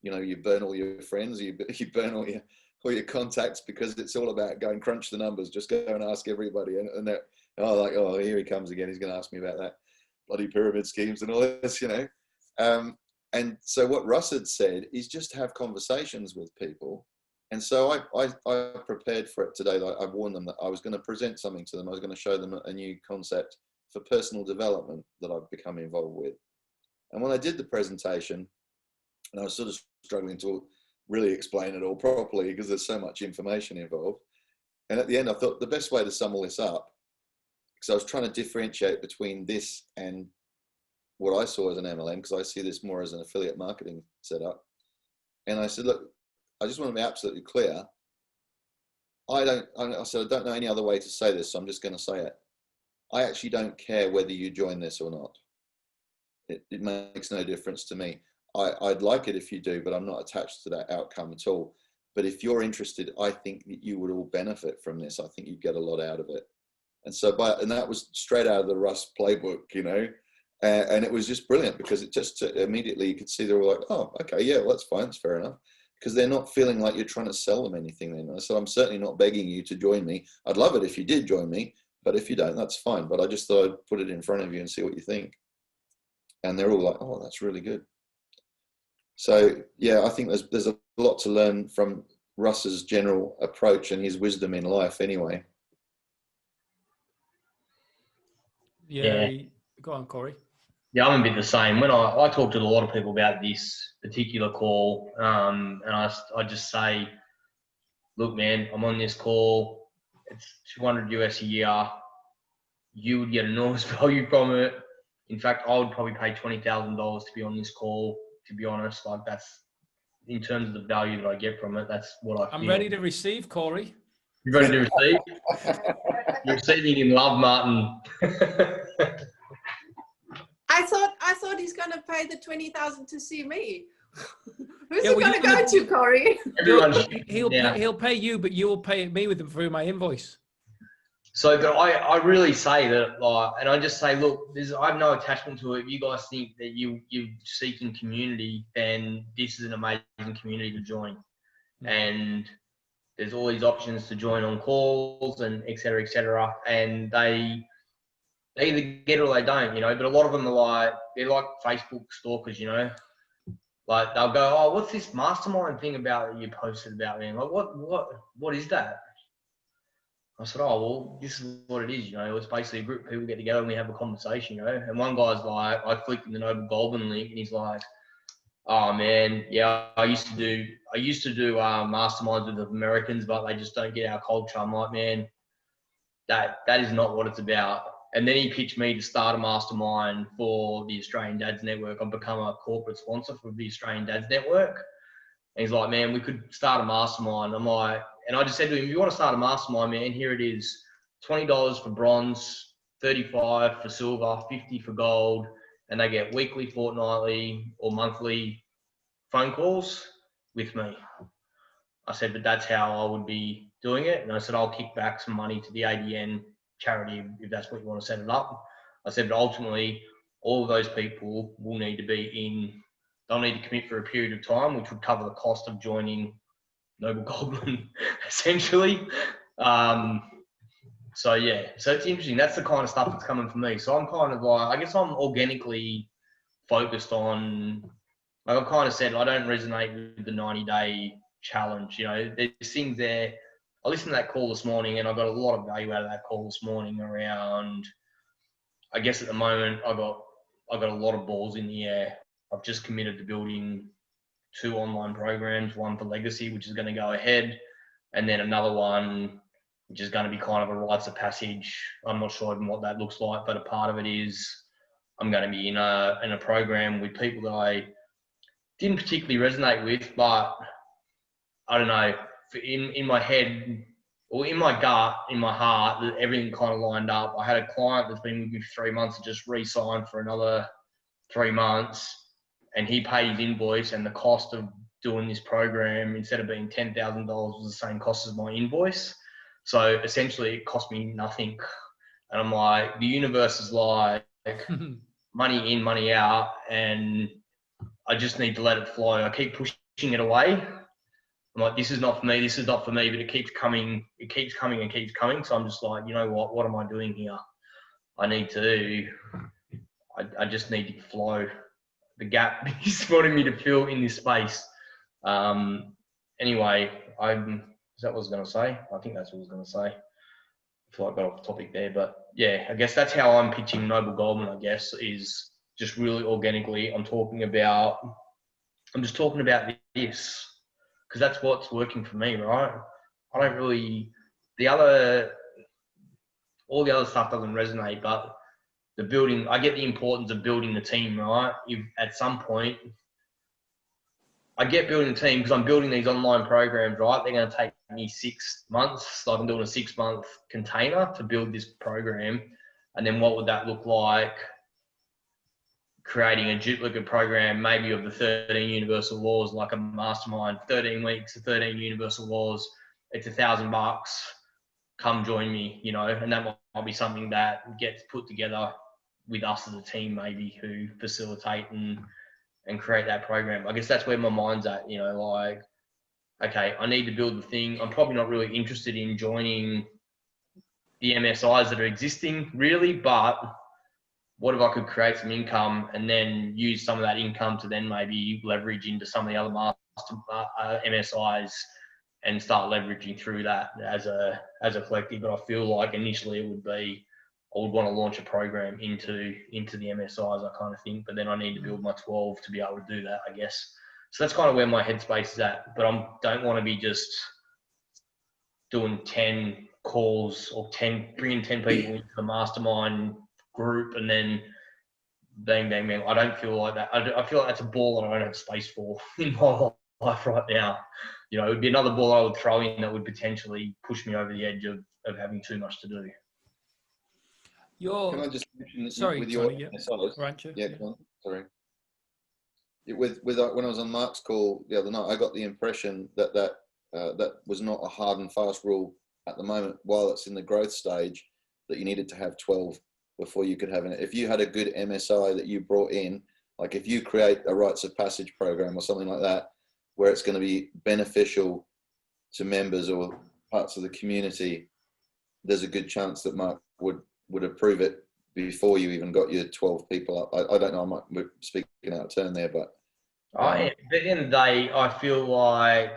you burn all your friends, you burn all your contacts, because it's all about go and crunch the numbers, just go and ask everybody. And they're, oh, here he comes again. He's going to ask me about that bloody pyramid schemes and all this, And so what Russ had said is just have conversations with people. And so I prepared for it today. I warned them that I was going to present something to them. I was going to show them a new concept for personal development that I've become involved with. And when I did the presentation, and I was sort of struggling to really explain it all properly because there's so much information involved. And at the end, I thought the best way to sum all this up, because I was trying to differentiate between this and what I saw as an MLM, because I see this more as an affiliate marketing setup. And I said, look, I just want to be absolutely clear. I said, I don't know any other way to say this, so I'm just going to say it. I actually don't care whether you join this or not. It makes no difference to me. I'd like it if you do, but I'm not attached to that outcome at all. But if you're interested, I think that you would all benefit from this. I think you'd get a lot out of it. And so, and that was straight out of the Russ playbook, and it was just brilliant because it just immediately you could see they were like, oh, okay, yeah, well, that's fine, that's fair enough. Because they're not feeling like you're trying to sell them anything then. So I'm certainly not begging you to join me. I'd love it if you did join me, but if you don't, that's fine. But I just thought I'd put it in front of you and see what you think. And they're all like, oh, that's really good. So yeah, I think there's a lot to learn from Russ's general approach and his wisdom in life anyway. Yeah. Go on, Corey. Yeah, I'm a bit the same. When I talk to a lot of people about this particular call, and I just say, look, man, I'm on this call. It's $200 US a year. You would get enormous value from it. In fact, I would probably pay $20,000 to be on this call, to be honest. Like, that's, in terms of the value that I get from it, that's what I feel. I'm ready to receive, Corey. You ready to receive? You're receiving in love, Martin. I thought he's going to pay the 20,000 to see me. Who's Yeah, he well, going to go to, Corey? He'll pay you, but you will pay me with them through my invoice. So, but I really say that, like, and I just say, look, I have no attachment to it. If you guys think that you're seeking community, then this is an amazing community to join. And there's all these options to join on calls and et cetera, and they either get it or they don't, you know. But a lot of them are like, they're like Facebook stalkers, you know. Like, they'll go, oh, what's this mastermind thing about that you posted about me? I'm like, what is that? I said, oh, well, this is what it is, you know. It's basically a group of people get together and we have a conversation, you know. And one guy's like, I clicked in the Noble Goldman link and he's like, oh man, yeah, I used to do masterminds with the Americans, but they just don't get our culture. I'm like, man, that is not what it's about. And then he pitched me to start a mastermind for the Australian Dads Network. I've become a corporate sponsor for the Australian Dads Network. And he's like, man, we could start a mastermind. I'm like, and I just said to him, if you want to start a mastermind, man, here it is. $20 for bronze, $35 for silver, $50 for gold. And they get weekly, fortnightly, or monthly phone calls with me. I said, but that's how I would be doing it. And I said, I'll kick back some money to the ADN charity if that's what you want to set it up. I said, but ultimately, all of those people will need to be they'll need to commit for a period of time, which would cover the cost of joining Noble Goldman, essentially. So yeah, so it's interesting. That's the kind of stuff that's coming from me. So I'm kind of like, I guess I'm organically focused on, like I've kind of said, I don't resonate with the 90-day challenge. You know, there's things there. I listened to that call this morning and I got a lot of value out of that call this morning around, I guess at the moment I got a lot of balls in the air. I've just committed to building 2 online programs, one for legacy, which is going to go ahead, and then another one, which is going to be kind of a rites of passage. I'm not sure even what that looks like, but a part of it is I'm going to be in a program with people that I didn't particularly resonate with, but I don't know, in my head or in my gut, in my heart, everything kind of lined up. I had a client that's been with me for 3 months and just re-signed for another 3 months, and he paid his invoice, and the cost of doing this program, instead of being $10,000, was the same cost as my invoice. So essentially it cost me nothing. And I'm like, the universe is like money in, money out, and I just need to let it flow. I keep pushing it away. I'm like, this is not for me, this is not for me, but it keeps coming and keeps coming. So I'm just like, you know what am I doing here? I just need to flow. The gap is wanting me to fill in this space. Anyway, is that what I was going to say? I think that's what I was going to say. I feel like I got off topic there, but yeah, I guess that's how I'm pitching Noble Goldman, I guess, is just really organically. I'm just talking about this because that's what's working for me, right? I don't really, all the other stuff doesn't resonate, but the building, I get the importance of building the team, right? If at some point, I get building the team because I'm building these online programs, right? They're going to take me 6 months. Like I'm doing a 6-month container to build this program. And then what would that look like? Creating a duplicate program, maybe of the 13 universal laws, like a mastermind, 13 weeks, 13 universal laws. It's $1,000. Come join me, you know, and that might be something that gets put together with us as a team, maybe, who facilitate and create that program. I guess that's where my mind's at, you know, like, okay, I need to build the thing. I'm probably not really interested in joining the MSIs that are existing, really, but what if I could create some income and then use some of that income to then maybe leverage into some of the other MSIs and start leveraging through that as a collective. But I feel like initially it would be, I would want to launch a program into the MSIs, I kind of think, but then I need to build my 12 to be able to do that, I guess. So that's kind of where my headspace is at, but I don't want to be just doing 10 calls or bringing 10 people into the mastermind group and then bang, bang, bang. I don't feel like that. I feel like that's a ball that I don't have space for in my life right now. You know, it would be another ball I would throw in that would potentially push me over the edge of having too much to do. Can I just mention that Sorry, with your Tony, yeah. MSIs? Rancho, Yeah, come on. Sorry. With when I was on Mark's call the other night, I got the impression that that was not a hard and fast rule at the moment. While it's in the growth stage, that you needed to have 12 before you could have it. If you had a good MSI that you brought in, like if you create a rites of passage program or something like that, where it's going to be beneficial to members or parts of the community, there's a good chance that Mark would approve it before you even got your 12 people up. I don't know, I might be speaking out of turn there, but But at the end of the day, I feel like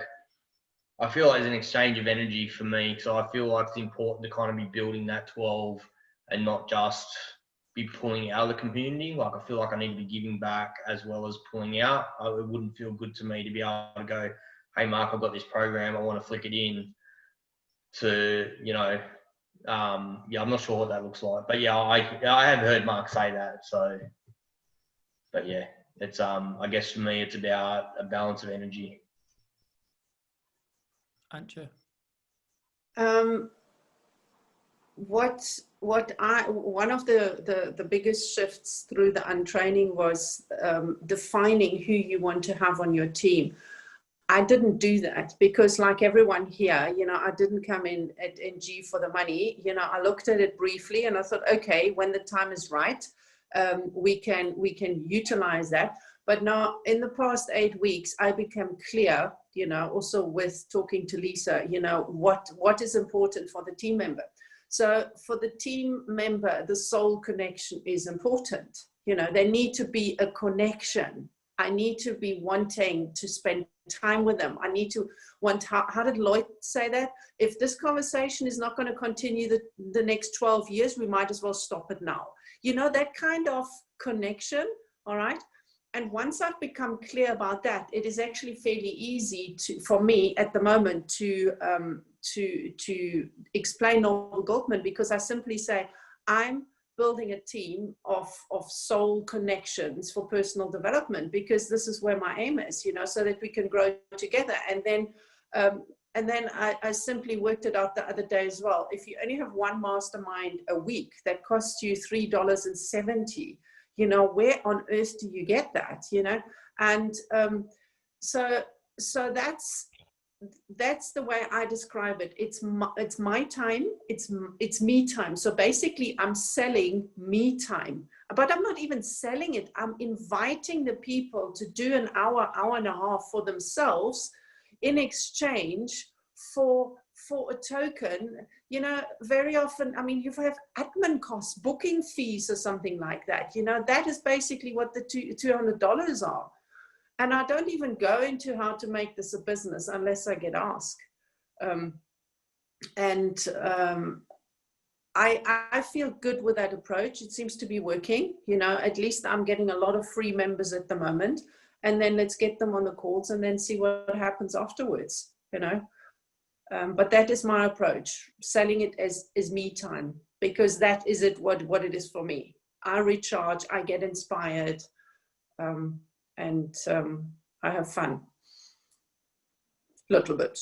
there's an exchange of energy for me. So I feel like it's important to kind of be building that 12 and not just be pulling out of the community. Like I feel like I need to be giving back as well as pulling out. It wouldn't feel good to me to be able to go, hey Mark, I've got this program, I want to flick it in to, you know, yeah, I'm not sure what that looks like, but yeah, I have heard Mark say that. So, but yeah, it's I guess for me, it's about a balance of energy. Ancha. One of the biggest shifts through the untraining was defining who you want to have on your team. I didn't do that because, like everyone here, you know, I didn't come in at NG for the money. You know, I looked at it briefly and I thought, okay, when the time is right, we can utilize that. But now in the past 8 weeks, I became clear, you know, also with talking to Lisa, you know, what is important for the team member. So for the team member, the soul connection is important. You know, there need to be a connection. I need to be wanting to spend time with them. I need to want, how did Lloyd say that? If this conversation is not going to continue the next 12 years, we might as well stop it now. You know, that kind of connection, all right? And once I've become clear about that, it is actually fairly easy for me at the moment to explain Noble Goldman, because I simply say, I'm building a team of soul connections for personal development, because this is where my aim is, you know, so that we can grow together. And then I simply worked it out the other day as well. If you only have one mastermind a week, that costs you $3.70, you know, where on earth do you get that, you know? And so that's the way I describe it. It's my time. It's me time. So basically I'm selling me time, but I'm not even selling it. I'm inviting the people to do an hour and a half for themselves in exchange for a token. You know, very often, I mean, you have admin costs, booking fees or something like that. You know, that is basically what the $200 are. And I don't even go into how to make this a business unless I get asked. I feel good with that approach. It seems to be working. You know, at least I'm getting a lot of free members at the moment. And then let's get them on the calls and then see what happens afterwards, you know. But that is my approach, selling it as me time, because that is what it is for me. I recharge, I get inspired. And I have fun, little bit.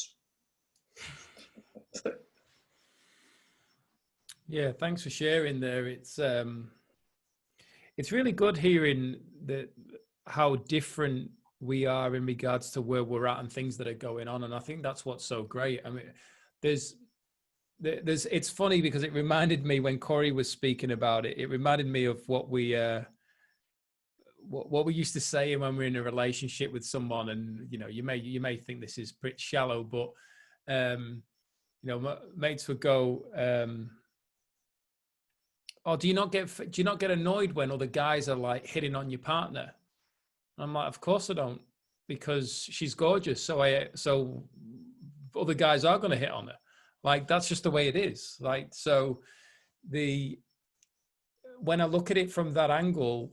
Yeah, thanks for sharing there. It's really good hearing how different we are in regards to where we're at and things that are going on, and I think that's what's so great. I mean, it's funny because it reminded me when Corey was speaking about it. It reminded me of what we used to say when we're in a relationship with someone, and you know, you may think this is pretty shallow, but you know, mates would go, "Oh, do you not get annoyed when other guys are like hitting on your partner?" I'm like, "Of course I don't, because she's gorgeous. So other guys are going to hit on her. Like that's just the way it is. Like so, when I look at it from that angle."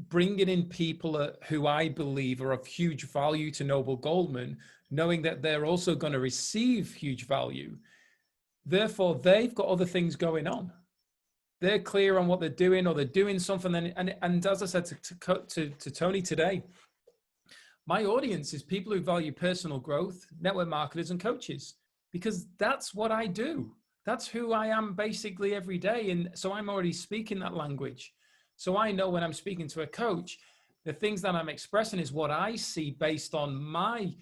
Bringing in people who I believe are of huge value to Noble Goldman, knowing that they're also going to receive huge value. Therefore, they've got other things going on. they're clear on what they're doing, or they're doing something. And as I said to Tony today, my audience is people who value personal growth, network marketers, and coaches, because that's what I do. That's who I am basically every day. And so I'm already speaking that language. So I know when I'm speaking to a coach, the things that I'm expressing is what I see based on my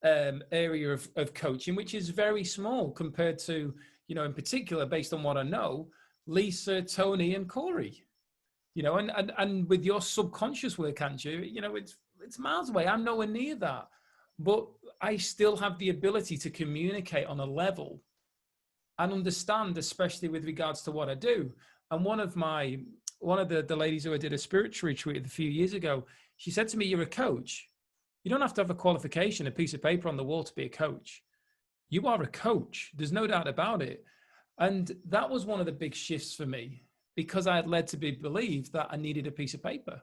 area of coaching, which is very small compared to, you know, in particular, based on what I know, Lisa, Tony, and Corey, you know, and with your subconscious work, Andrew, you know, it's miles away. I'm nowhere near that, but I still have the ability to communicate on a level and understand, especially with regards to what I do. And one of the ladies who I did a spiritual retreat with a few years ago, she said to me, "You're a coach. You don't have to have a qualification, a piece of paper on the wall to be a coach. You are a coach. There's no doubt about it." And that was one of the big shifts for me, because I had led to be believed that I needed a piece of paper.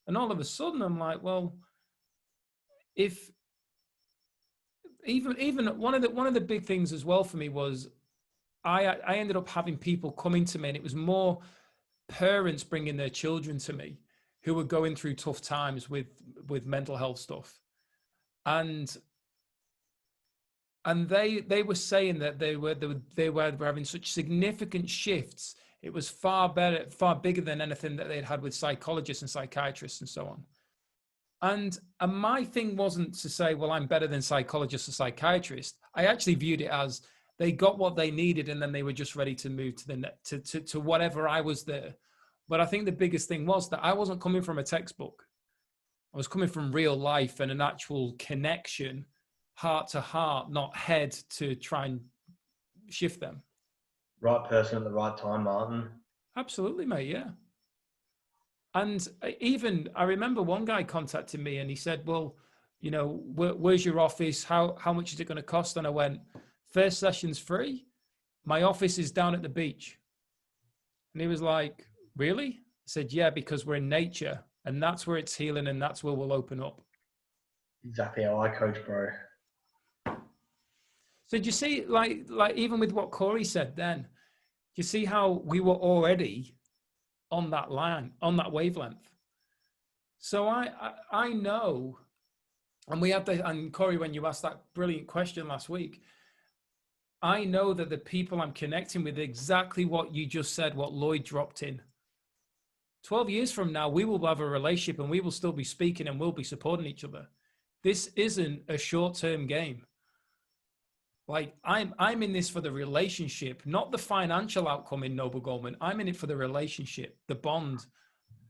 And all of a sudden I'm like, well, if even one of the big things as well for me was I ended up having people coming to me, and it was more parents bringing their children to me who were going through tough times with mental health stuff. And they were saying that they were having such significant shifts. It was far bigger than anything that they'd had with psychologists and psychiatrists and so on. And my thing wasn't to say, well, I'm better than psychologists or psychiatrists. I actually viewed it as they got what they needed, and then they were just ready to move to whatever I was there. But I think the biggest thing was that I wasn't coming from a textbook. I was coming from real life and an actual connection, heart to heart, not head to try and shift them. Right person at the right time, Martin. Absolutely, mate. Yeah. And even I remember one guy contacted me and he said, well, you know, where's your office? How much is it going to cost? And I went, first session's free. My office is down at the beach. And he was like, really? I said, yeah, because we're in nature, and that's where it's healing, and that's where we'll open up. Exactly how I coach, bro. So do you see, like even with what Corey said then, do you see how we were already on that line, on that wavelength? So I know, and we had and Corey, when you asked that brilliant question last week, I know that the people I'm connecting with, exactly what you just said, what Lloyd dropped in. 12 years from now, we will have a relationship and we will still be speaking and we'll be supporting each other. This isn't a short-term game. Like I'm in this for the relationship, not the financial outcome in Noble Goldman. I'm in it for the relationship, the bond,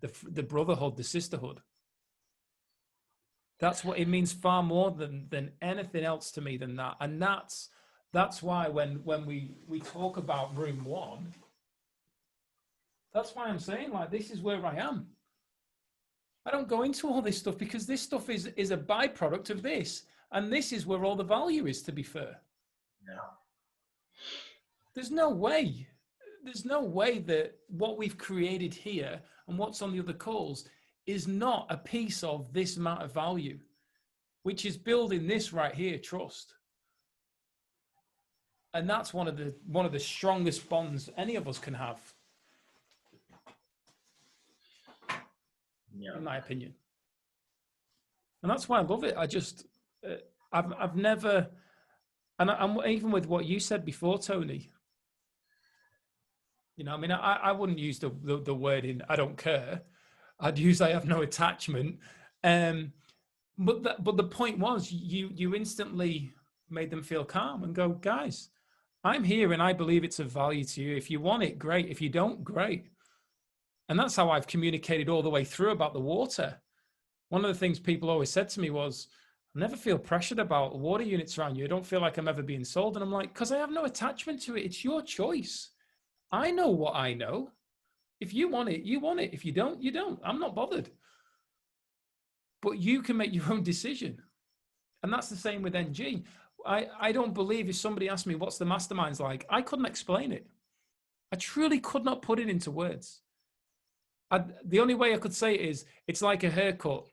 the brotherhood, the sisterhood. That's what it means, far more than anything else to me than that. And that's why when we talk about room one, that's why I'm saying, like, this is where I am. I don't go into all this stuff because this stuff is a byproduct of this. And this is where all the value is, to be fair. No. There's no way that what we've created here and what's on the other calls is not a piece of this amount of value, which is building this right here, trust. And that's one of the strongest bonds any of us can have. Yeah. In my opinion. And that's why I love it. I just, I've never, and I'm even with what you said before, Tony, you know, I mean, I wouldn't use the word in, I don't care. I'd use, I have no attachment. But the point was, you instantly made them feel calm and go, guys, I'm here and I believe it's of value to you. If you want it, great. If you don't, great. And that's how I've communicated all the way through about the water. One of the things people always said to me was, I never feel pressured about water units around you. I don't feel like I'm ever being sold. And I'm like, because I have no attachment to it. It's your choice. I know what I know. If you want it, you want it. If you don't, you don't. I'm not bothered. But you can make your own decision. And that's the same with NG. I don't believe if somebody asked me, what's the Masterminds like? I couldn't explain it. I truly could not put it into words. The only way I could say it is, it's like a haircut.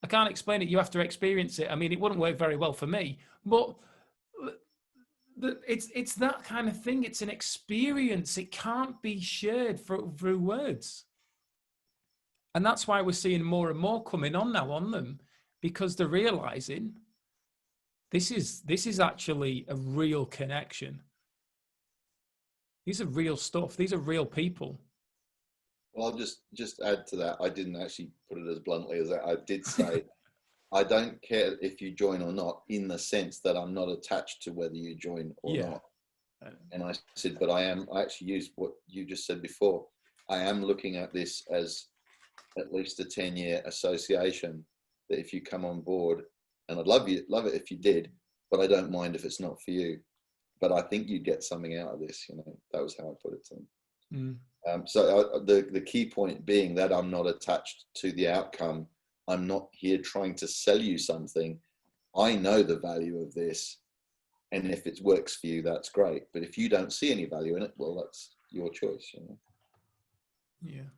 I can't explain it. You have to experience it. I mean, it wouldn't work very well for me, but it's that kind of thing. It's an experience. It can't be shared through words. And that's why we're seeing more and more coming on now on them, because they're realizing this is actually a real connection. These are real stuff. These are real people. Well, I'll just add to that. I didn't actually put it as bluntly as that. I did say, I don't care if you join or not, in the sense that I'm not attached to whether you join or not. And I said, but I actually used what you just said before. I am looking at this as at least a 10-year association, that if you come on board, and I'd love it if you did, but I don't mind if it's not for you. But I think you'd get something out of this, you know. That was how I put it to them. So the key point being that I'm not attached to the outcome. I'm not here trying to sell you something. I know the value of this, and if it works for you, that's great. But if you don't see any value in it, well, that's your choice, you know. Yeah.